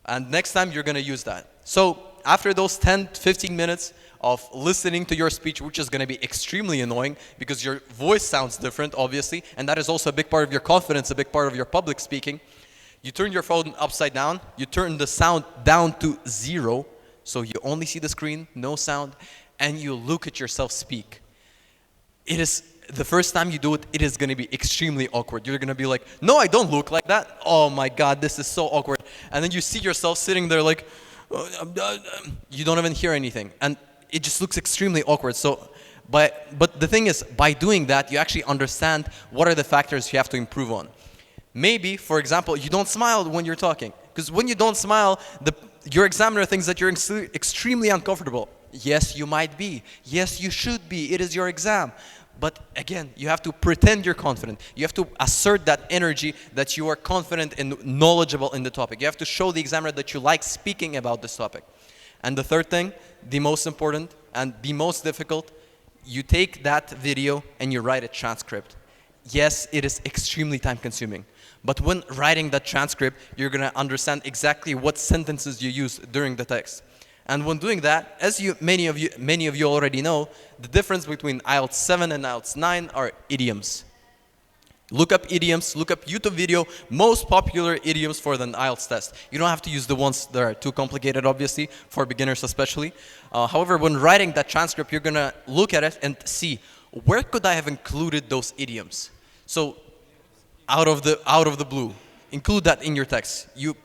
And next time you're gonna use that. So after those 10, 15 minutes of listening to your speech, which is gonna be extremely annoying because your voice sounds different, obviously, and that is also a big part of your confidence, a big part of your public speaking. You turn your phone upside down, you turn the sound down to 0, so you only see the screen, no sound, and you look at yourself speak. It is, the first time you do it, it is gonna be extremely awkward. You're gonna be like, no, I don't look like that. Oh my God, this is so awkward. And then you see yourself sitting there like, you don't even hear anything. And it just looks extremely awkward. So, but the thing is, by doing that, you actually understand what are the factors you have to improve on. Maybe, for example, you don't smile when you're talking. Because when you don't smile, your examiner thinks that you're extremely uncomfortable. Yes, you might be. Yes, you should be. It is your exam. But again, you have to pretend you're confident. You have to assert that energy that you are confident and knowledgeable in the topic. You have to show the examiner that you like speaking about this topic. And the third thing, the most important and the most difficult, you take that video and you write a transcript. Yes, it is extremely time consuming. But when writing that transcript, you're gonna understand exactly what sentences you use during the text. And when doing that, as many of you already know, the difference between IELTS 7 and IELTS 9 are idioms. Look up idioms, look up YouTube video, most popular idioms for the IELTS test. You don't have to use the ones that are too complicated, obviously, for beginners especially. However, when writing that transcript, you're gonna look at it and see, where could I have included those idioms? So, out of the blue. Include that in your text. You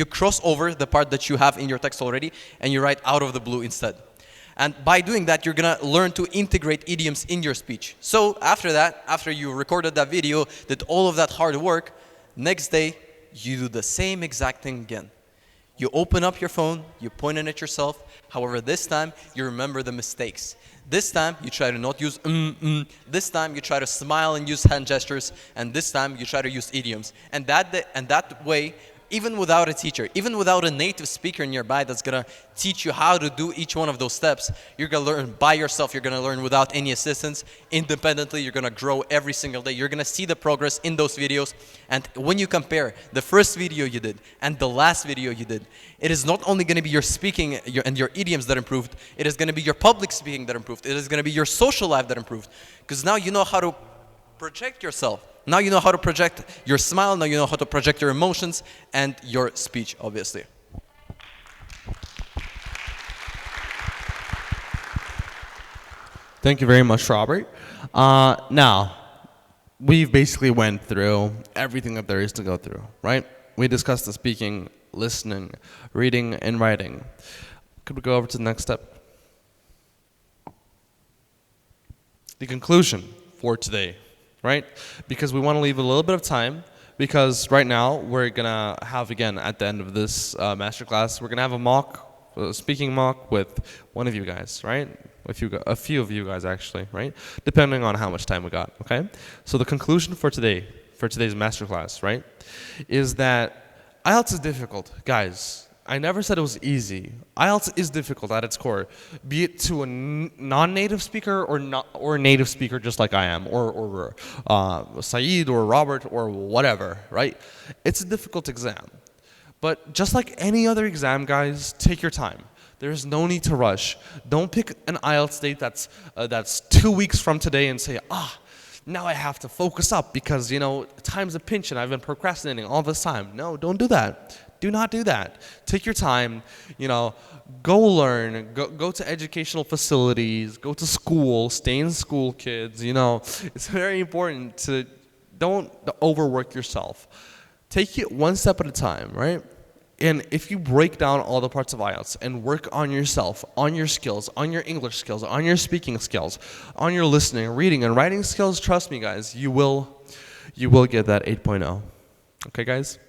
cross over the part that you have in your text already and you write out of the blue instead. And by doing that, you're gonna learn to integrate idioms in your speech. So after that, after you recorded that video, did all of that hard work, next day, you do the same exact thing again. You open up your phone, you point it at yourself. However, this time, you remember the mistakes. This time, you try to not use This time, you try to smile and use hand gestures. And this time, you try to use idioms. And that way, even without a teacher, even without a native speaker nearby that's going to teach you how to do each one of those steps, you're going to learn by yourself. You're going to learn without any assistance, independently. You're going to grow every single day. You're going to see the progress in those videos. And when you compare the first video you did and the last video you did, it is not only going to be your speaking and your idioms that improved, it is going to be your public speaking that improved. It is going to be your social life that improved. Because now you know how to project yourself. Now you know how to project your smile, now you know how to project your emotions and your speech, obviously. Thank you very much, Robert. Now, we've basically went through everything that there is to go through, right? We discussed the speaking, listening, reading, and writing. Could we go over to the next step? The conclusion for today. Right? Because we want to leave a little bit of time, because right now we're going to have, again, at the end of this masterclass, we're going to have a mock, speaking mock with one of you guys, right? A few of you guys, actually, right? Depending on how much time we got, okay? So the conclusion for today's masterclass, right, is that IELTS is difficult. Guys, I never said it was easy. IELTS is difficult at its core, be it to a non-native speaker or a native speaker just like I am, or Saeed or Robert or whatever, right? It's a difficult exam. But just like any other exam, guys, take your time. There's no need to rush. Don't pick an IELTS date that's 2 weeks from today and say, now I have to focus up because, time's a pinch and I've been procrastinating all this time. No, don't do that. Do not do that. Take your time, go learn, go to educational facilities, go to school, stay in school, kids, It's very important to don't overwork yourself. Take it one step at a time, right? And if you break down all the parts of IELTS and work on yourself, on your skills, on your English skills, on your speaking skills, on your listening, reading, and writing skills, trust me, guys, you will get that 8.0. Okay, guys?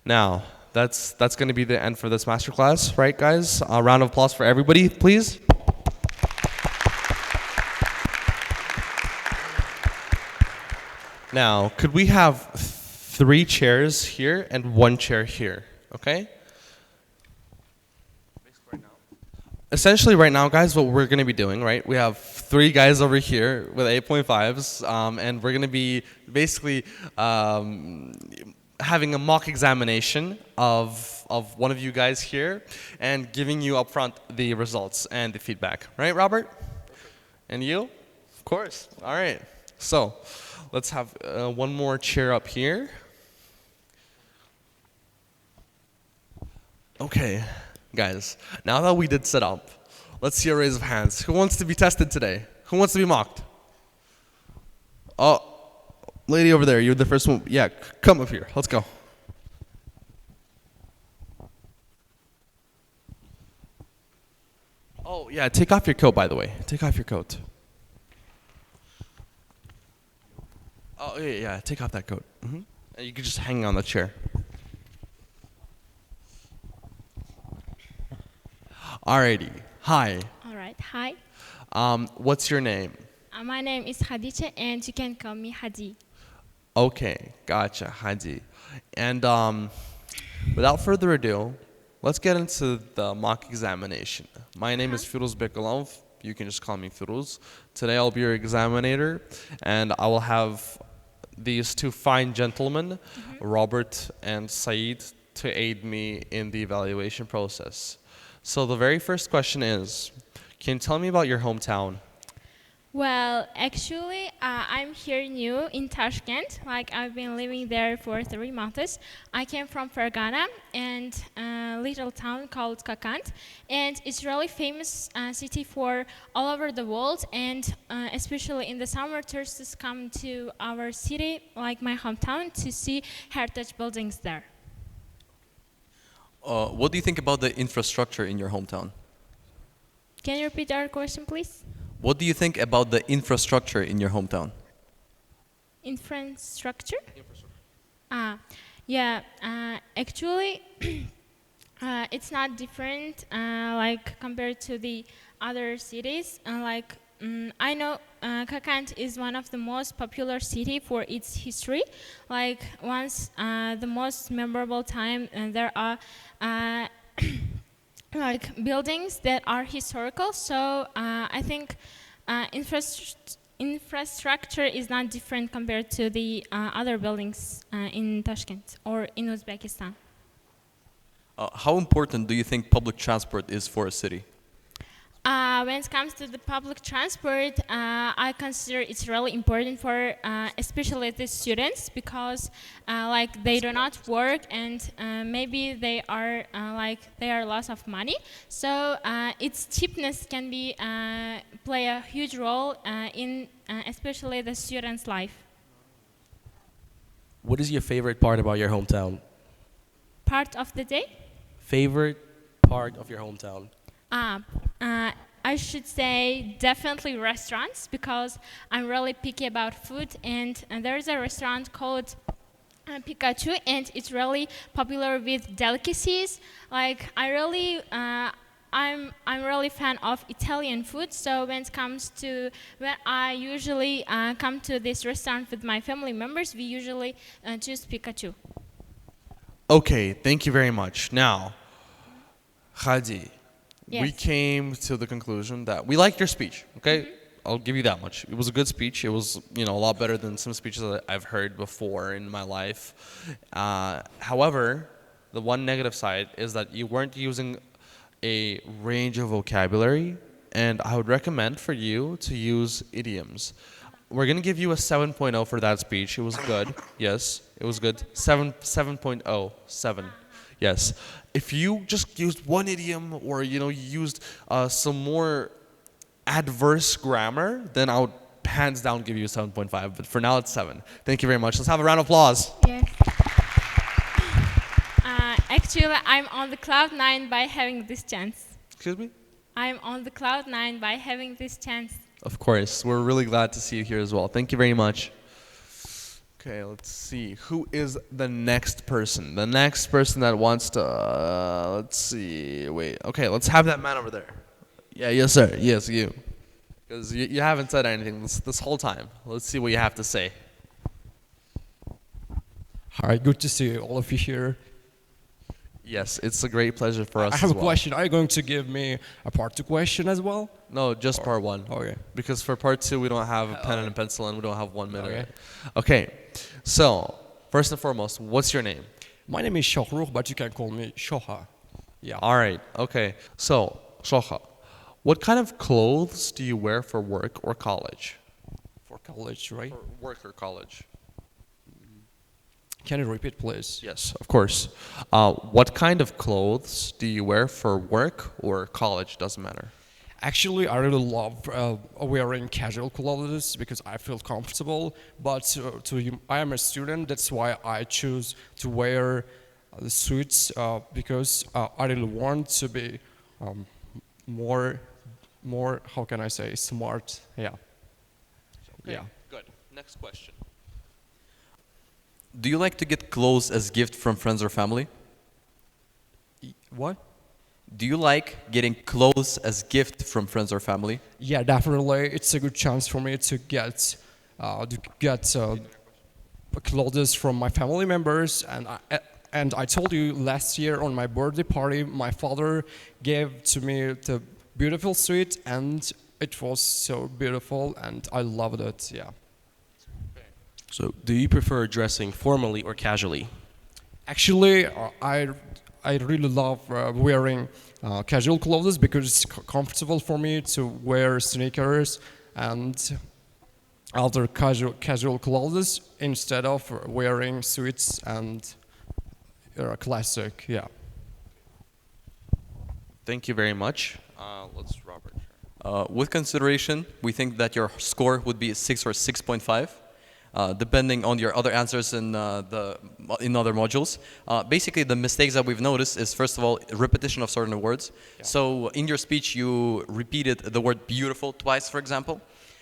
Now, that's going to be the end for this masterclass, right, guys? A round of applause for everybody, please. Now, could we have 3 chairs here and 1 chair here? Okay? Essentially right now, guys, what we're going to be doing, right? We have 3 guys over here with 8.5s, and we're going to be basically having a mock examination of one of you guys here and giving you up front the results and the feedback. Right, Robert? And you? Of course. All right. So let's have 1 more chair up here. Okay, guys, now that we did set up, let's see a raise of hands. Who wants to be tested today? Who wants to be mocked? Oh, lady over there, you're the first one. Yeah, come up here. Let's go. Oh, yeah, take off your coat, by the way. Take off your coat. Oh, yeah, take off that coat. And you can just hang on the chair. Alrighty. Hi. All right. Hi. What's your name? My name is Khadija, and you can call me Hadi. Okay, gotcha, Hadi. And without further ado, let's get into the mock examination. My name is Firuzbek. You can just call me Firuz. Today I'll be your examinator, and I will have these 2 fine gentlemen, Robert and Said, to aid me in the evaluation process. So the very first question is, can you tell me about your hometown? Well, actually, I'm here new in Tashkent. Like, I've been living there for 3 months. I came from Fergana and a little town called Kakant. And it's really famous city for all over the world. And especially in the summer, tourists come to our city, like my hometown, to see heritage buildings there. What do you think about the infrastructure in your hometown? Can you repeat our question, please? What do you think about the infrastructure in your hometown? Infrastructure? Yeah, actually, it's not different like compared to the other cities. I know Kakant is one of the most popular city for its history. Like once the most memorable time, there are like buildings that are historical. So I think infrastructure is not different compared to the other buildings in Tashkent or in Uzbekistan. How important do you think public transport is for a city? When it comes to the public transport, I consider it's really important for especially the students because like they do not work and maybe they are loss of money. So its cheapness can be play a huge role in especially the students' life. What is your favorite part about your hometown? Part of the day? Favorite part of your hometown? I should say definitely restaurants because I'm really picky about food and there's a restaurant called Pikachu and it's really popular with delicacies. Like I'm really fan of Italian food, so when I usually come to this restaurant with my family members, we usually choose Pikachu. Okay, thank you very much. Now, Hadi, yes. We came to the conclusion that we liked your speech, okay? Mm-hmm. I'll give you that much. It was a good speech. It was, a lot better than some speeches that I've heard before in my life. However, the one negative side is that you weren't using a range of vocabulary, and I would recommend for you to use idioms. We're gonna give you a 7.0 for that speech. It was good. Yes, it was good. 7.0, 7. Yes. If you just used one idiom or used some more adverse grammar, then I would hands down give you a 7.5. But for now, it's 7. Thank you very much. Let's have a round of applause. Yes. Actually, I'm on the cloud 9 by having this chance. Excuse me? I'm on the cloud 9 by having this chance. Of course. We're really glad to see you here as well. Thank you very much. Okay, let's see. Who is the next person? The next person that wants to, let's see. Wait. Okay, let's have that man over there. Yeah, yes, sir. Yes, you. Because you haven't said anything this whole time. Let's see what you have to say. Hi, good to see all of you here. Yes, it's a great pleasure for us I have as a well. question. Are you going to give me a part 2 question as well? No, just part 1. Okay. Because for part 2, we don't have a pen and a pencil and we don't have 1 minute. Okay. So, first and foremost, what's your name? My name is Shohrukh, but you can call me Shoha. Yeah. All right. Okay. So, Shoha, what kind of clothes do you wear for work or college? For college, right? For work or college. Can you repeat, please? Yes, of course. What kind of clothes do you wear for work or college? Doesn't matter. Actually, I really love wearing casual clothes because I feel comfortable. But I am a student. That's why I choose to wear the suits because I really want to be more. How can I say, smart? Yeah. Okay, yeah. Good. Next question. Do you like to get clothes as gift from friends or family? What? Do you like getting clothes as gift from friends or family? Yeah, definitely. It's a good chance for me to get clothes from my family members, and I told you last year on my birthday party, my father gave to me the beautiful suit, and it was so beautiful, and I loved it. Yeah. So, do you prefer dressing formally or casually? Actually, I really love wearing casual clothes because it's comfortable for me to wear sneakers and other casual clothes instead of wearing suits and classic. Yeah. Thank you very much. Let's Robert. With consideration, we think that your score would be 6 or 6.5. Depending on your other answers in other modules. Basically, the mistakes that we've noticed is, first of all, repetition of certain words. Yeah. So in your speech, you repeated the word beautiful twice, for example.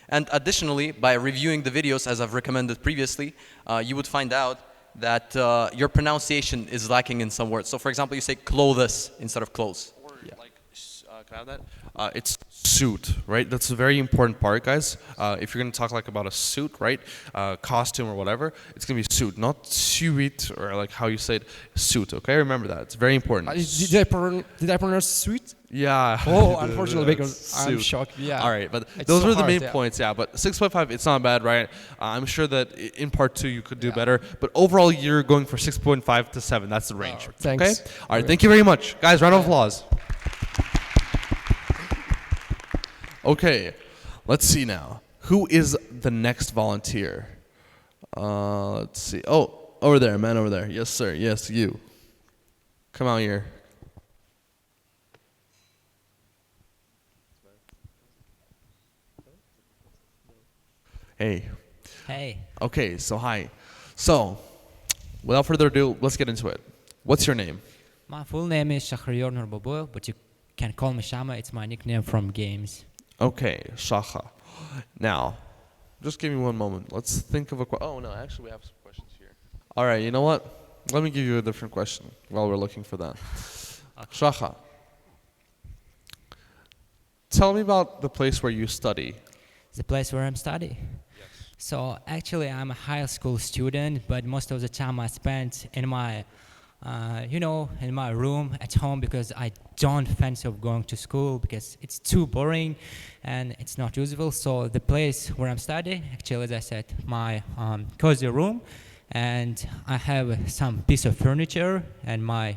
And additionally, by reviewing the videos, as I've recommended previously, you would find out that your pronunciation is lacking in some words. So for example, you say clothes instead of clothes. Or like, can I have that? It's suit, right? That's a very important part, guys. If you're going to talk like about a suit, right? Costume or whatever, it's going to be suit, not suit, or like how you say it, suit, okay? Remember that. It's very important. Did I pronounce suit? Yeah. Oh, unfortunately, because I'm shocked. Yeah. All right, but it's those so were the hard, main yeah. points, yeah. But 6.5, it's not bad, right? I'm sure that in part 2 you could do better. But overall, you're going for 6.5 to 7. That's the range. Thanks. Okay? All right, thank you very much. Guys, round of applause. Okay, let's see now. Who is the next volunteer? Let's see. Oh, over there, man over there. Yes, sir. Yes, you. Come out here. Hey. Hey. Okay, so hi. So, without further ado, let's get into it. What's your name? My full name is Shahryar Nurboboyev, but you can call me Shama. It's my nickname from games. Okay, Shaha. Now, just give me one moment. Let's think of a question. Oh, no, actually, we have some questions here. All right, you know what? Let me give you a different question while we're looking for that. Shaha, tell me about the place where you study. The place where I'm studying? Yes. So, actually, I'm a high school student, but most of the time I spent in my in my room at home because I don't fancy of going to school because it's too boring and it's not useful. So the place where I'm studying, actually, as I said, my cozy room, and I have some piece of furniture and my,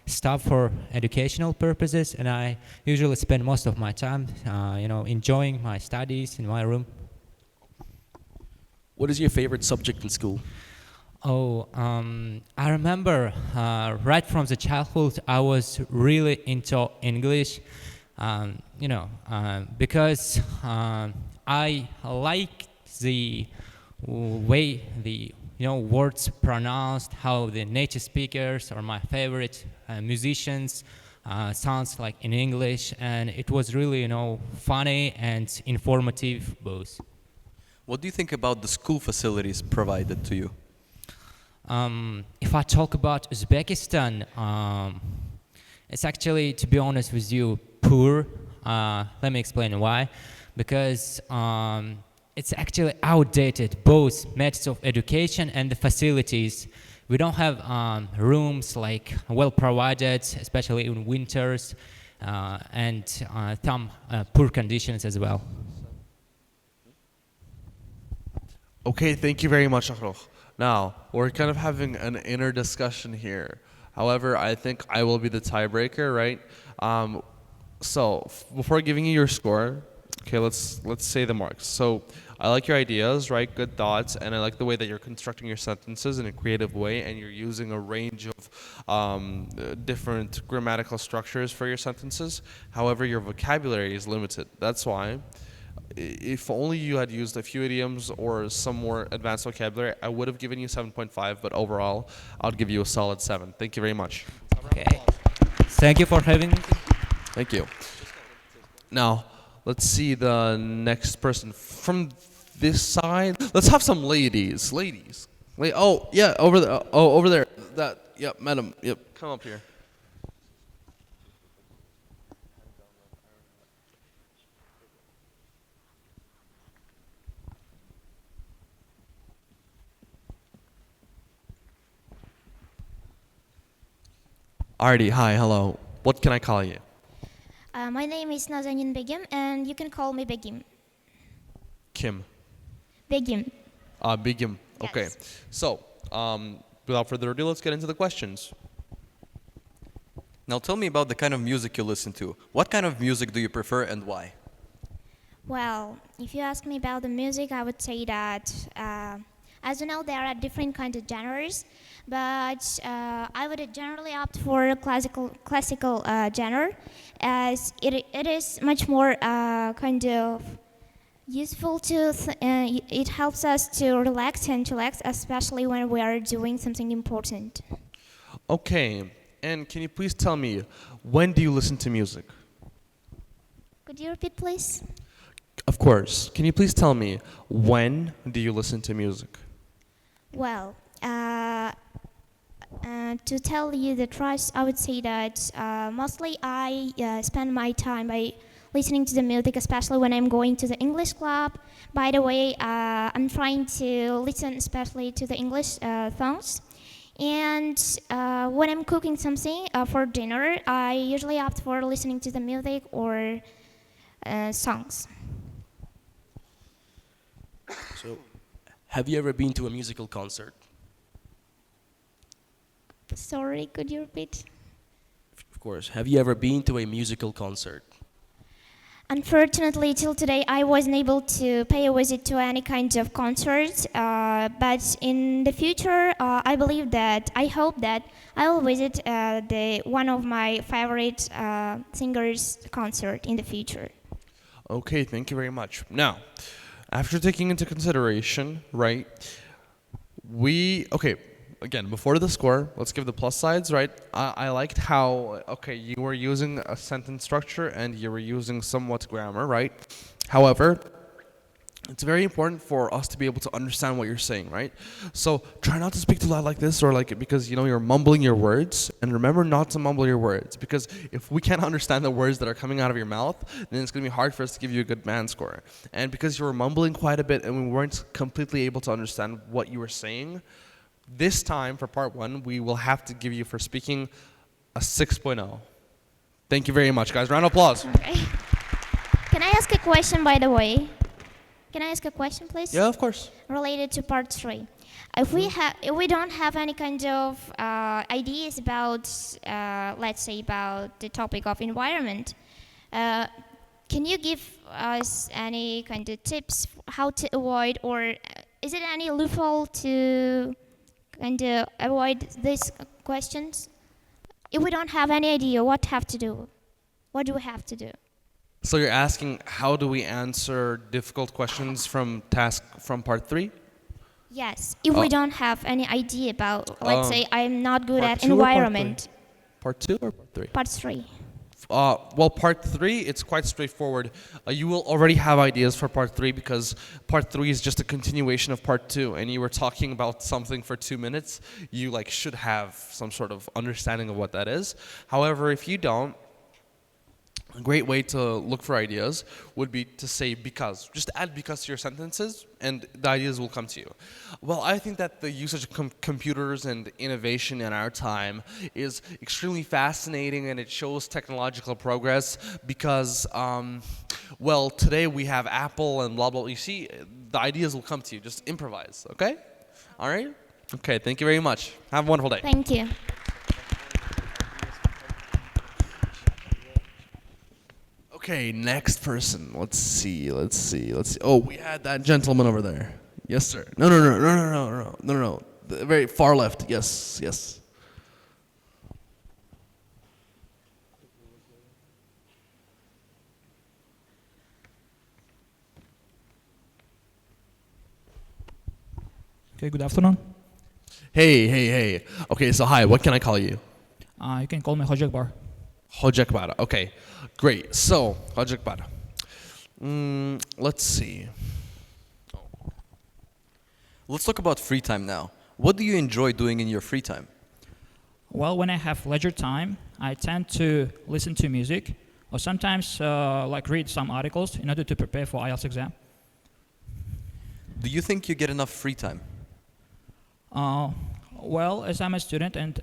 stuff for educational purposes, and I usually spend most of my time, enjoying my studies in my room. What is your favorite subject in school? Oh, I remember right from the childhood, I was really into English, because I like the way the words pronounced, how the native speakers or my favorite musicians sounds like in English, and it was really funny and informative both. What do you think about the school facilities provided to you? If I talk about Uzbekistan, it's actually, to be honest with you, poor. Let me explain why. Because it's actually outdated, both methods of education and the facilities. We don't have rooms like well provided, especially in winters, and some poor conditions as well. Okay, thank you very much, Akhrokh. Now, we're kind of having an inner discussion here. However, I think I will be the tiebreaker, right? Before giving you your score, okay, let's say the marks. So, I like your ideas, right? Good thoughts, and I like the way that you're constructing your sentences in a creative way, and you're using a range of different grammatical structures for your sentences. However, your vocabulary is limited. That's why, if only you had used a few idioms or some more advanced vocabulary, I would have given you 7.5, but overall, I'll give you a solid 7. Thank you very much. Okay. Thank you for having me. Thank you. Now, let's see the next person from this side. Let's have some ladies. Ladies. Oh, yeah, over there. Oh, over there. Yep, madam. Yep, come up here. Artie, hi, hello. What can I call you? My name is Nazanin Begim, and you can call me Begim. Kim. Begim. Begim. Okay. Yes. So, without further ado, let's get into the questions. Now tell me about the kind of music you listen to. What kind of music do you prefer and why? Well, if you ask me about the music, I would say that, as you know, there are different kinds of genres, but I would generally opt for a classical genre, as it is much more kind of useful to, it helps us to relax and chillax, especially when we are doing something important. Okay, and can you please tell me, when do you listen to music? Could you repeat, please? Of course. Can you please tell me, when do you listen to music? Well, to tell you the truth, I would say that mostly I spend my time by listening to the music, especially when I'm going to the English club. By the way, I'm trying to listen especially to the English songs. And when I'm cooking something for dinner, I usually opt for listening to the music or songs. So, have you ever been to a musical concert? Sorry, could you repeat? Of course. Have you ever been to a musical concert? Unfortunately, till today, I wasn't able to pay a visit to any kind of concert. But in the future, I hope that I will visit one of my favorite singers' concert in the future. Okay, thank you very much. Now, after taking into consideration, right, again, before the score, let's give the plus sides, right? I liked how, you were using a sentence structure and you were using somewhat grammar, right? However, it's very important for us to be able to understand what you're saying, right? So try not to speak too loud like this, or because you're mumbling your words, and remember not to mumble your words, because if we can't understand the words that are coming out of your mouth, then it's going to be hard for us to give you a good band score. And because you were mumbling quite a bit and we weren't completely able to understand what you were saying, this time, for part 1, we will have to give you, for speaking, a 6.0. Thank you very much, guys. Round of applause. Okay. Can I ask a question, by the way? Can I ask a question, please? Yeah, of course. Related to part 3. If we don't have any kind of ideas about, let's say, about the topic of environment, can you give us any kind of tips how to avoid or is it any loophole to kind of avoid these questions? If we don't have any idea what have to do, what do we have to do? So you're asking how do we answer difficult questions from part 3? Yes, if we don't have any idea about, let's say I'm not good part at 2 or part environment. Part 2 or part 3? Part 3. Well, part 3, it's quite straightforward. You will already have ideas for part 3 because part 3 is just a continuation of part 2, and you were talking about something for 2 minutes. You should have some sort of understanding of what that is. However, if you don't, a great way to look for ideas would be to say because. Just add because to your sentences and the ideas will come to you. Well, I think that the usage of computers and innovation in our time is extremely fascinating and it shows technological progress because, well, today we have Apple and blah, blah. You see, the ideas will come to you. Just improvise, okay? All right? Okay, thank you very much. Have a wonderful day. Thank you. Okay, next person. Let's see. Oh, we had that gentleman over there. Yes, sir. No. The very far left. Yes. Okay, good afternoon. Hey. Okay, so hi, what can I call you? You can call me Hojakbar. Hojakbar. Okay, great. So, Hojakbar. Let's see. Let's talk about free time now. What do you enjoy doing in your free time? Well, when I have leisure time, I tend to listen to music or sometimes read some articles in order to prepare for IELTS exam. Do you think you get enough free time? Well, as I'm a student and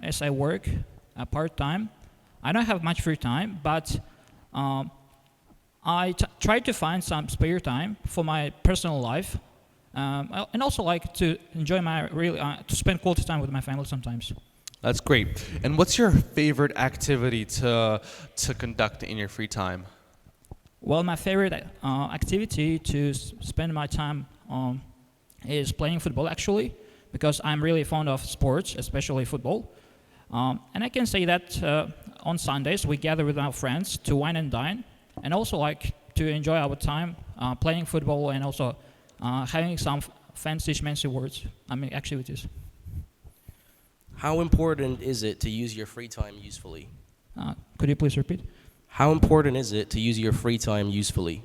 as I work part-time, I don't have much free time, but I try to find some spare time for my personal life, and also like to enjoy to spend quality time with my family sometimes. That's great. And what's your favorite activity to conduct in your free time? Well, my favorite activity to spend my time is playing football, actually, because I'm really fond of sports, especially football. And I can say that on Sundays we gather with our friends to wine and dine, and also like to enjoy our time playing football and also having some fancy words, activities. How important is it to use your free time usefully? Could you please repeat? How important is it to use your free time usefully?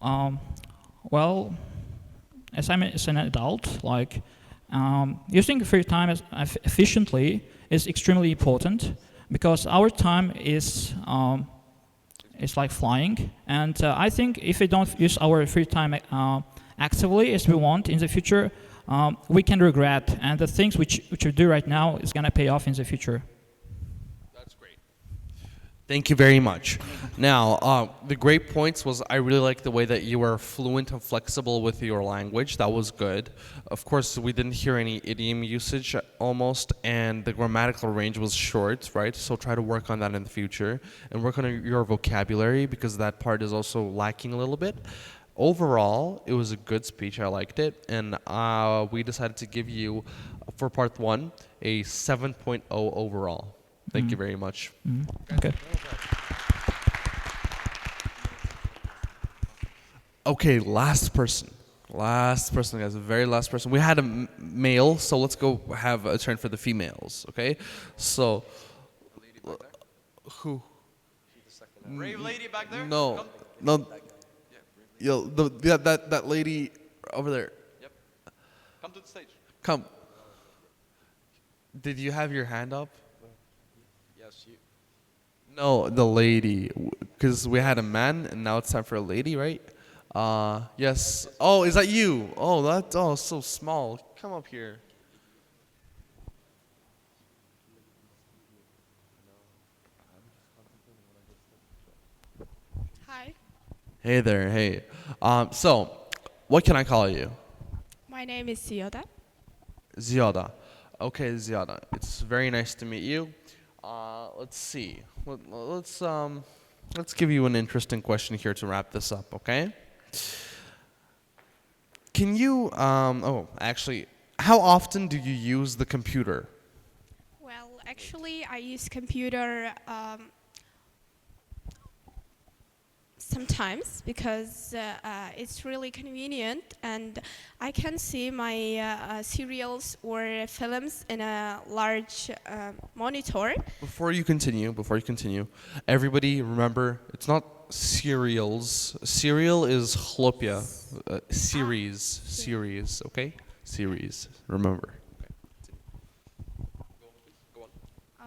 Well, as an adult, using free time efficiently is extremely important because our time is like flying, and I think if we don't use our free time actively as we want in the future, we can regret, and the things which we do right now is going to pay off in the future. That's great. Thank you very much. Now, the great points was I really like the way that you were fluent and flexible with your language. That was good. Of course, we didn't hear any idiom usage almost, and the grammatical range was short, right? So try to work on that in the future and work on your vocabulary because that part is also lacking a little bit. Overall, it was a good speech. I liked it, and we decided to give you, for part 1, a 7.0 overall. Thank you very much. Okay. Okay, last person, guys, the very last person. We had a male, so let's go have a turn for the females, okay? So, who? Brave lady back there? No. Yo, that lady over there. Yep. Come to the stage. Come. Did you have your hand up? Yes, you. No, the lady. Because we had a man, and now it's time for a lady, right? Yes. Oh, is that you? Oh, that's so small. Come up here. Hi. Hey there, hey. So, what can I call you? My name is Ziyada. Ziyada. Okay, Ziyada. It's very nice to meet you. Let's see. Let's give you an interesting question here to wrap this up, okay? Can you, actually, how often do you use the computer? Well, actually, I use computer sometimes because it's really convenient and I can see my serials or films in a large monitor. Before you continue, everybody remember, it's not serials. Serial is chlopia. Series, okay? Series, remember.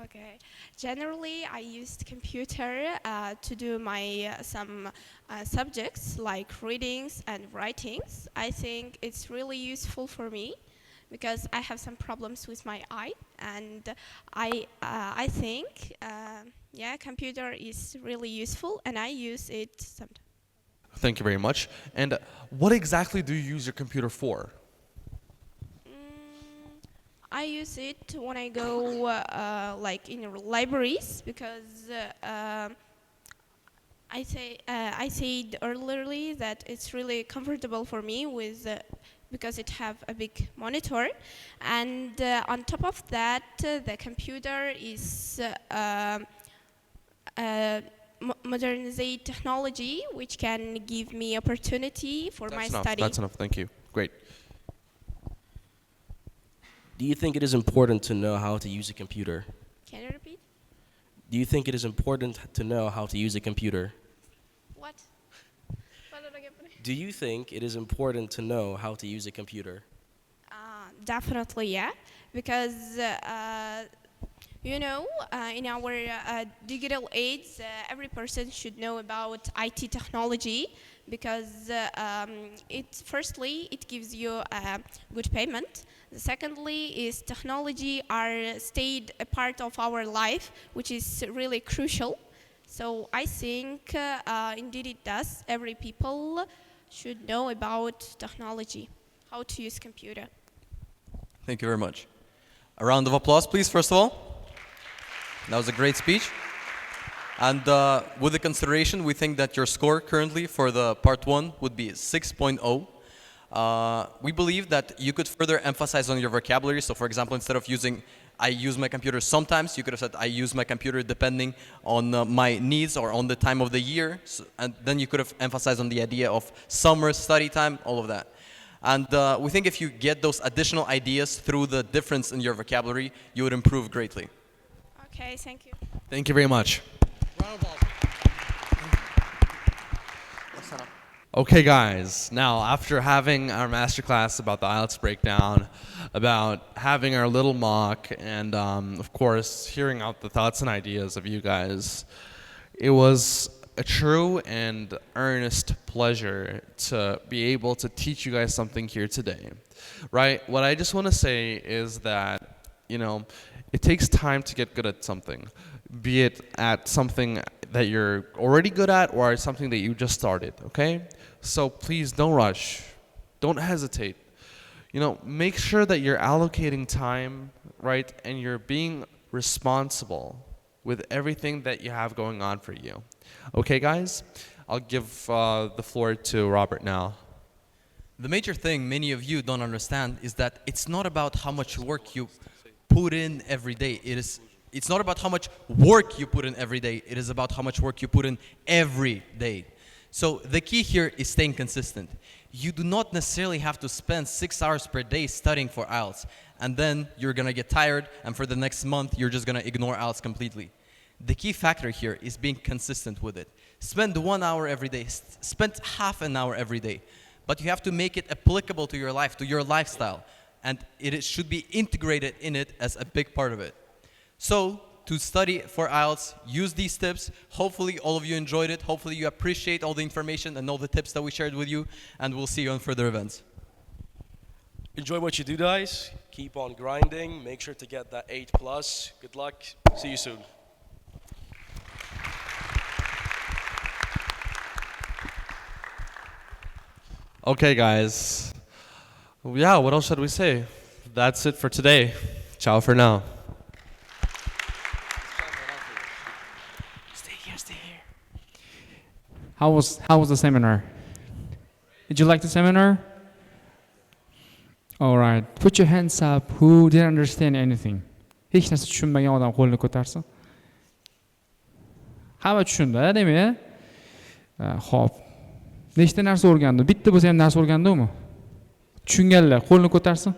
Okay. Generally, I used computer to do my some subjects like readings and writings. I think it's really useful for me because I have some problems with my eye, and I think computer is really useful, and I use it sometimes. Thank you very much. And what exactly do you use your computer for? I use it when I go like in libraries because I said earlier that it's really comfortable for me with because it have a big monitor, and on top of that the computer is modernized technology which can give me opportunity for my study. That's enough. Thank you. Great. Do you think it is important to know how to use a computer? Can you repeat? Do you think it is important to know how to use a computer? What? Do you think it is important to know how to use a computer? Definitely, yeah. Because, in our digital age, every person should know about IT technology because firstly, it gives you good payment. Secondly, is technology are stayed a part of our life, which is really crucial. So I think indeed it does. Every people should know about technology, how to use computer. Thank you very much. A round of applause, please, first of all. That was a great speech. And with the consideration, we think that your score currently for the part 1 would be 6.0. We believe that you could further emphasize on your vocabulary. So for example, instead of using I use my computer sometimes, you could have said I use my computer depending on my needs or on the time of the year. And then you could have emphasized on the idea of summer, study time, all of that. And we think if you get those additional ideas through the difference in your vocabulary, you would improve greatly. Okay, thank you. Thank you very much. Okay guys, now after having our masterclass about the IELTS breakdown, about having our little mock, and of course hearing out the thoughts and ideas of you guys, it was a true and earnest pleasure to be able to teach you guys something here today, right? What I just want to say is that, it takes time to get good at something, be it at something that you're already good at or something that you just started, okay? So please don't rush, don't hesitate. Make sure that you're allocating time, right? And you're being responsible with everything that you have going on for you. Okay, guys? I'll give the floor to Robert now. The major thing many of you don't understand is that it's not about how much work you put in every day. It's not about how much work you put in every day. It is about how much work you put in every day. So the key here is staying consistent. You do not necessarily have to spend 6 hours per day studying for IELTS, and then you're going to get tired, and for the next month, you're just going to ignore IELTS completely. The key factor here is being consistent with it. Spend 1 hour every day. Spend half an hour every day. But you have to make it applicable to your life, to your lifestyle. And it should be integrated in it as a big part of it. So, to study for IELTS, use these tips. Hopefully all of you enjoyed it. Hopefully you appreciate all the information and all the tips that we shared with you. And we'll see you on further events. Enjoy what you do, guys. Keep on grinding. Make sure to get that 8+. Good luck. See you soon. Okay, guys. Yeah, what else should we say? That's it for today. Ciao for now. Stay here. How was the seminar? Did you like the seminar? All right. Put your hands up who didn't understand anything. Hech narsa tushunmagan odam qo'lini ko'tarsin. Hamma tushundi, demak. Xo'p. Nechta narsa o'rgandi? Bitta bo'lsa ham narsa o'rgandimi? Tushunganlar qo'lini ko'tarsin.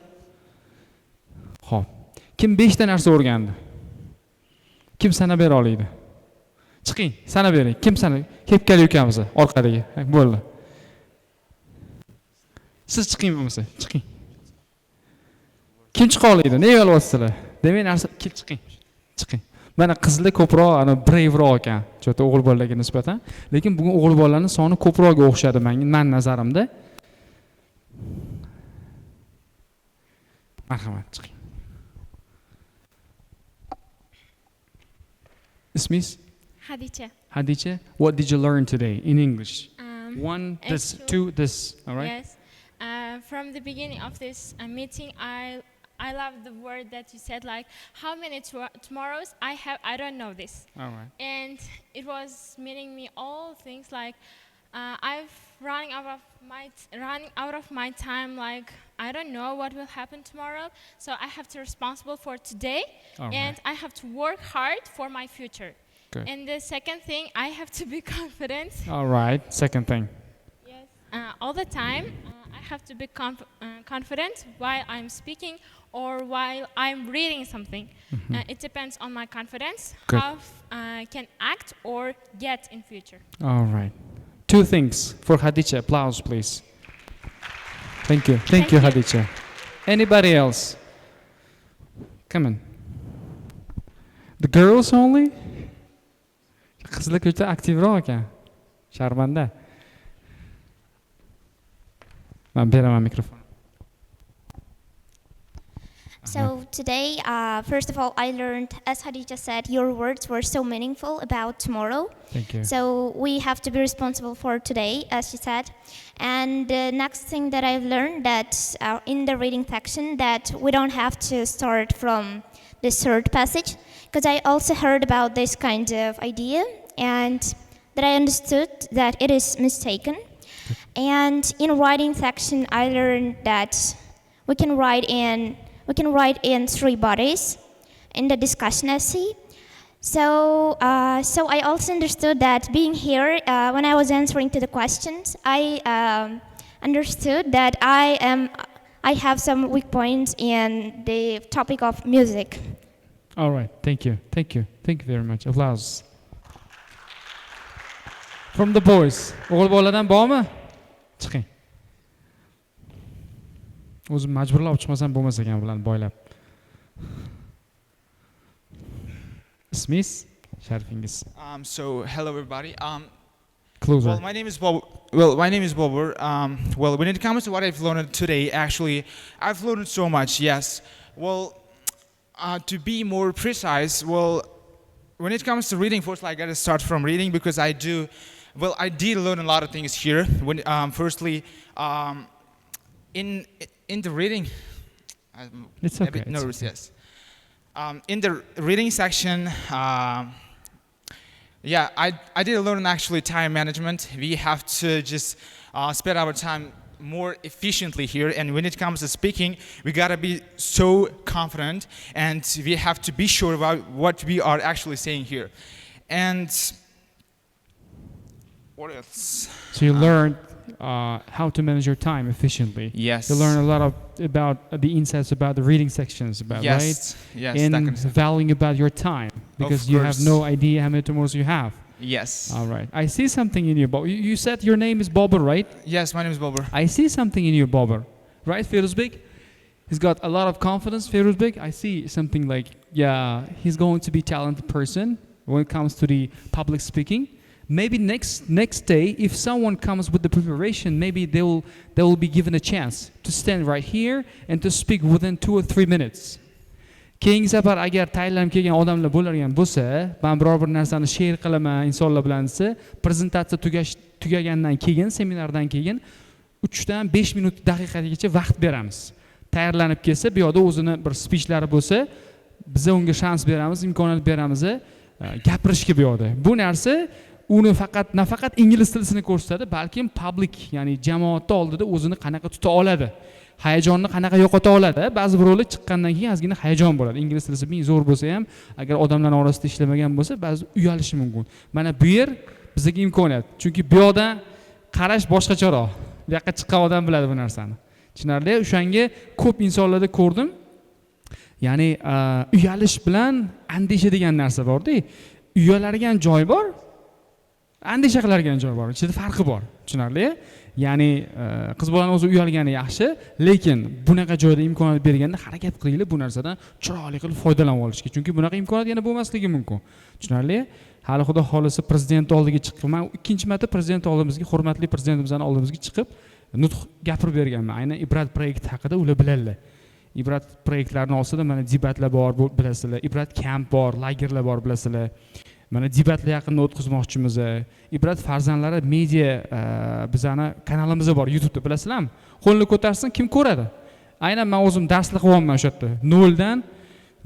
Xo'p. Kim 5 ta narsa o'rgandi? Kim sanab bera oladi? Chiqing, sanab bering. Kim sanab? Kepkali ukamiz orqadagi. Bo'ldi. Siz chiqing bo'lmasa, chiqing. Kim chiqa oladi? Nega olyapsizlar? Demak narsa chiqing. Chiqing. Mana qizlar ko'proq ana braveroq ekan, chota o'g'il bolalarga nisbatan. Lekin bugun o'g'il bolalarning soni ko'proqga o'xshadi men nazarimda. Marhamat, chiqing. Ismingiz? Hadicha. Hadicha, what did you learn today in English? One, this, actually, two, this, all right? Yes. From the beginning of this meeting, I love the word that you said, like, how many tomorrows I have, I don't know this. All right. And it was meaning me all things like, I've running out of my time, like, I don't know what will happen tomorrow, so I have to responsible for today, and I have to work hard for my future. Good. And the second thing, I have to be confident. All right, second thing. Yes. All the time, I have to be confident while I'm speaking or while I'm reading something. It depends on my confidence, Good. how I can act or get in future. All right. Two things for Hadicha. Applause, please. Thank you. Thank you, Hadicha. Anybody else? Come on. The girls only? Qizlar ko'cha aktivroq ekan. Sharmanda. Men beraman mikrofon. So today, first of all, I learned, as Hadija said, your words were so meaningful about tomorrow. Thank you. So we have to be responsible for today, as she said. And the next thing that I've learned that in the reading section, that we don't have to start from the third passage, because I also heard about this kind of idea, and that I understood that it is mistaken. And in writing section, I learned that we can write in three bodies in the discussion essay. So I also understood that being here, when I was answering to the questions, I understood that I have some weak points in the topic of music. All right, thank you. Thank you very much. Applause. From the boys. O'g'il boladan bormi? Chiqing. O'zim majburlab chiqmasam bo'lmas ekan bilan boylab. Ismingiz? Sharifingiz. So hello everybody. Closer. Well, my name is Bob. Well, when it comes to what I've learned today, actually, I've learned so much. Yes. Well, to be more precise, well, when it comes to reading, first I got to start from reading because I did learn a lot of things here. When firstly, in the reading, I'm it's a okay, bit nervous. okay. Yes. In the reading section, yeah, I did learn actually time management. We have to just spend our time more efficiently here, and when it comes to speaking, we gotta be so confident, and we have to be sure about what we are actually saying here. And what else? So you learned how to manage your time efficiently. Yes. You learn a lot about the insights about the reading sections, about Yes. right? Yes. And that kind of stuff. valuing about your time because Of you have course. no idea how many tomorrows you have. Yes. All right. I see something in you, Bob. You said your name is Bobber, right? Yes, my name is Bobber. I see something in you, Bobber. Right, Firuzbek? He's got a lot of confidence, Firuzbek. I see something like, yeah, he's going to be a talented person when it comes to the public speaking. Maybe next day, if someone comes with the preparation, maybe they will be given a chance to stand right here and to speak within 2 or 3 minutes. Keyingi safar agar tayinlanib kelgan odamlar bo'ladigan bo'lsa, men biror bir narsani she'r qilaman insonlar bilan desa, prezentatsiya tugagandan keyin, seminardan keyin 3 dan 5 minut daqiqagacha vaqt beramiz. Tayyorlanib kelsa, bu yoqda o'zini bir spichlari bo'lsa, biz unga shans beramiz, imkoniyat beramiz, gapirishga bu yoqda. Bu narsa uni nafaqat ingliz tilisini ko'rsatadi, balkim public, ya'ni jamoat oldida o'zini qanaqa tuta oladi. hayajonni qanaqa yo'qota oladi. Ba'zi birovlar chiqqandan keyin ozgina hayajon bo'ladi. Ingliz tili ming zo'r bo'lsa ham, agar odamlar orasida ishlamagan bo'lsa, ba'zi uyalishi mumkin. Mana bu yer bizga imkoniyat. Chunki bu yoqda qarash boshqacharoq. Bu yoqqa chiqqan odam biladi bu narsani. Tushunarli? O'shanga ko'p insonlarda ko'rdim. Ya'ni uyalish bilan andisha degan narsa bor-da. Uyaladigan joy bor, andisha qiladigan joy bor. Ichida farqi bor. Tushunarli? Ya'ni qiz bolani o'zi uyalgani yaxshi, lekin bunaqa joyda imkoniyat berganda harakat qilinglar bu narsadan chiroyli qilib foydalanib olishga. Chunki bunaqa imkoniyat yana bo'lmasligi mumkin. Tushunarli? Hali xudo xolisa prezident oldiga chiqib, men ikkinchi marta prezident oldimizga, hurmatli prezidentimizning oldimizga chiqib nutq gapirib berganman. Aynan Ibrat proyekti haqida ular biladilar. Ibrat proyektlarini olsada mana debatlar bor, bilasizlar. Ibrat kamp bor, lagerlar bor, bilasizlar. Mana debatlar yaqinda o'tkazmoqchimiz. Ibrat farzandlari media bizani kanalimizda bor YouTube'da, bilasizlarmi? Qo'lni ko'tarsin, kim ko'radi? Aynan men o'zim darslar qilyapman o'sha yerda.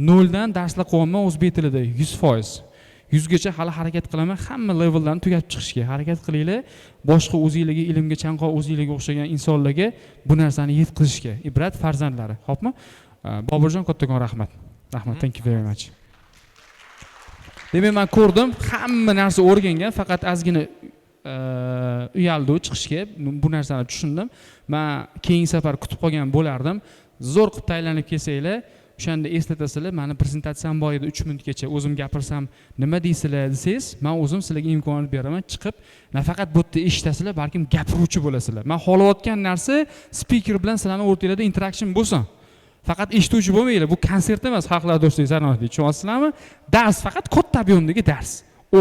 Noldan darslar qilyapman o'zbek tilida 100%. 100gacha hali harakat qilaman, hamma levellarni tugatib chiqishga harakat qilinglar. Boshqa o'zingizlarga ilmga chanqoq o'zingizlarga o'xshagan insonlarga bu narsani yetkazishga. Ibrat farzandlari, xo'pmi? Boburjon, kattakon rahmat. Rahmat, thank you very much. Demak, men ko'rdim, hamma narsa o'rgangan, faqat ozgina uyaldi chiqishga. Bu narsani tushundim. Men keyingi safar kutib qolgan bo'lardim. Zo'r qilib tayyorlanib kelsanglar, o'shanda eslatasizlar, meni prezentatsiyam bor edi 3 minutgacha. O'zim gapirsam, nima deysizlar desangiz, men o'zim sizlarga imkoniyat beraman, chiqib, nafaqat bu yerda eshitasizlar, balkim gapiruvchi bo'lasizlar. Men xohlayotgan narsa speaker bilan sizlarning o'rtangizda interaction bo'lsin. Faqat eshituvchi bo'lmaylik. Bu konsert emas, xalqlar do'stligi sanoatli. Tushunyapsizlarmi? Dars faqat katta ob'yomdagi dars.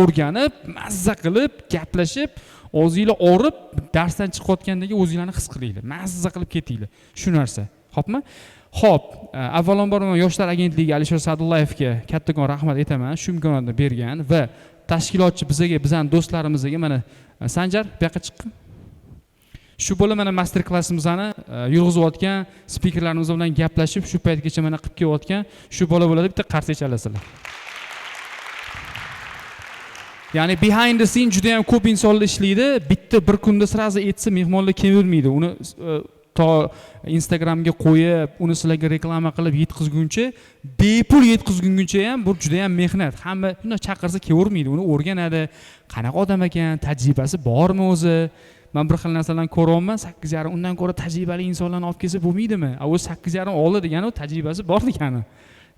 O'rganib, mazza qilib, gaplashib, o'zingizlar o'rib, darsdan chiqayotgandagi o'zingizlarni his qilinglar. Mazza qilib ketinglar. Shu narsa. Xo'pmi? Xo'p, avvalambor men Yoshlar agentligi Alisher Sadullayevga kattakon rahmat aytaman. Shu imkoniyatni bergan va tashkilotchi bizga, bizning do'stlarimizga mana Sanjar bu yoqqa chiqqin. Shu bola mana master klassimizni yurg'izayotgan, speakerlarimiz bilan gaplashib, shu paytgacha mana qilib kelayotgan shu bola bo'ladi, bitta qarshi chalasizlar. Ya'ni behind the scene juda ham ko'p insonlar ishlaydi. Bitta bir kunda sirazi etsa mehmonlar kelavermaydi. Uni to Instagramga qo'yib, uni sizlarga reklama qilib yetkazguncha, bepul yetkazguncha ham bu juda ham mehnat. Hamma shunday chaqirsa kelavermaydi. Uni o'rganadi. Qanaqa odam ekan, tajribasi bormi o'zi? Men bir xil narsalarni ko'ryapman, 8,5 undan ko'ra tajribali insonlarni olib kelsa bo'lmaydimi? U 8,5 oldi degani u tajribasi bor degani.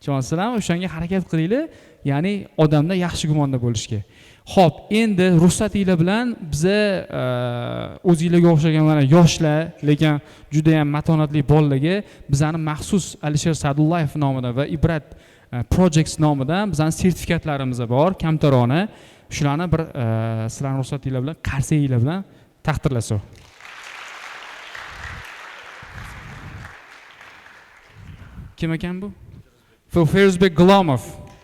Tushunasizlarmi? O'shanga harakat qilinglar, ya'ni odamda yaxshi gumonda bo'lishga. Xo'p, endi ruxsatinglar bilan biza o'zingizlarga o'xshagan mana yoshlar, lekin juda ham matonatli bolalarga bizani maxsus Alisher Sadullayev nomidan va Ibrat Projects nomidan bizani sertifikatlarimiz bor, kamtarona. Shularni bir sizlarning ruxsatinglar bilan, qarsakinglar bilan taqdirlasin. Kim ekan bu? Mr.Firuzbek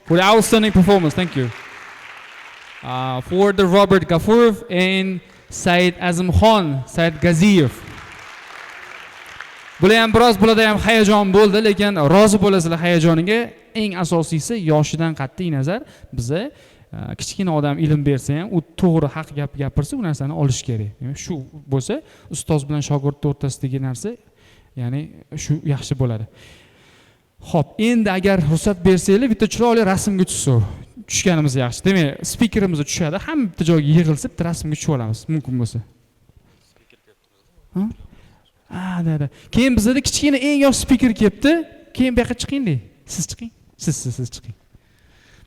for the outstanding performance. Thank you. For the Robert Gafurov and Said Azimxon, Said Gaziyev. Bular ham biroz bo'ladi ham hayajon bo'ldi, lekin rozi bo'lasizlar hayajoniga. Eng asosiysi yoshidan qat'iy nazar biza kichkina odam ilm bersa ham, u to'g'ri haq gap gapirsa, u narsani olish kerak. Shu bo'lsa, ustoz bilan shogird o'rtasidagi narsa, ya'ni shu yaxshi bo'ladi. Xo'p, endi agar ruxsat bersanglar, bitta chiroyli rasmga tushganimiz yaxshi. Demak, speakerimiz tushadi, hamma bitta joyga yig'ilsa, bitta rasmga tushib olamiz, mumkin bo'lsa. Da. Keyin bizda kichkina eng yosh speaker kelibdi. Keyin bu yoqqa chiqing-da. Siz chiqing. Siz chiqing.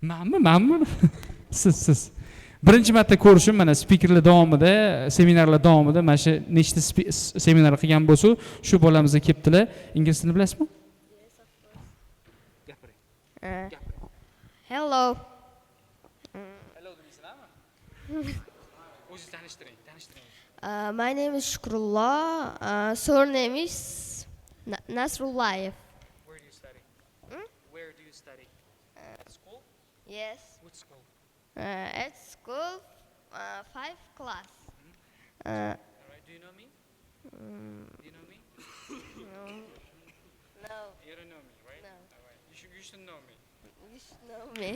Manmi? Siz. Birinchi marta ko'rishim mana speakerlar davomida, seminarlar davomida mana shu nechta seminar qilgan bo'lsa, shu bolamizga kelibdilar. Ingliz tilini bilasizmi? Hello. O'zingizni tanishtiring. My name is Shukrullah. Surname is Nasrullayev. Where do you study? Where do you study? At school? Yes. Which school? At school, 5th class. Alright, do you know me? Do you know me? No. You don't know me, right? No. Alright, you should know me. You should know me.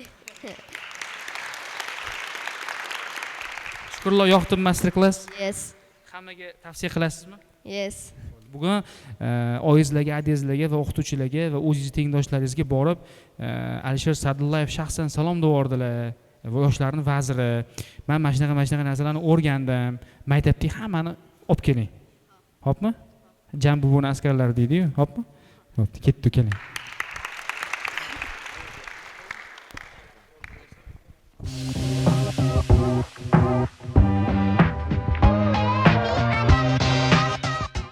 Shukrullah, yoqdimi master class? Yes. Hammaga tavsiya qilasizmi? Yes. bugun oyizlarga, adizlarga va o'qituvchilarga va o'zingiz tengdoshlaringizga borib Alisher Sa'dullayev shaxsan salom devordilar. Yoshlarning vaziri. Men mana shunaqa narsalarni o'rgandim. Maktabdagi hammani olib keling. Xo'pmi? Jam buvoni askarlar deydi-yu, xo'pmi? Xo'p, ketdi keling.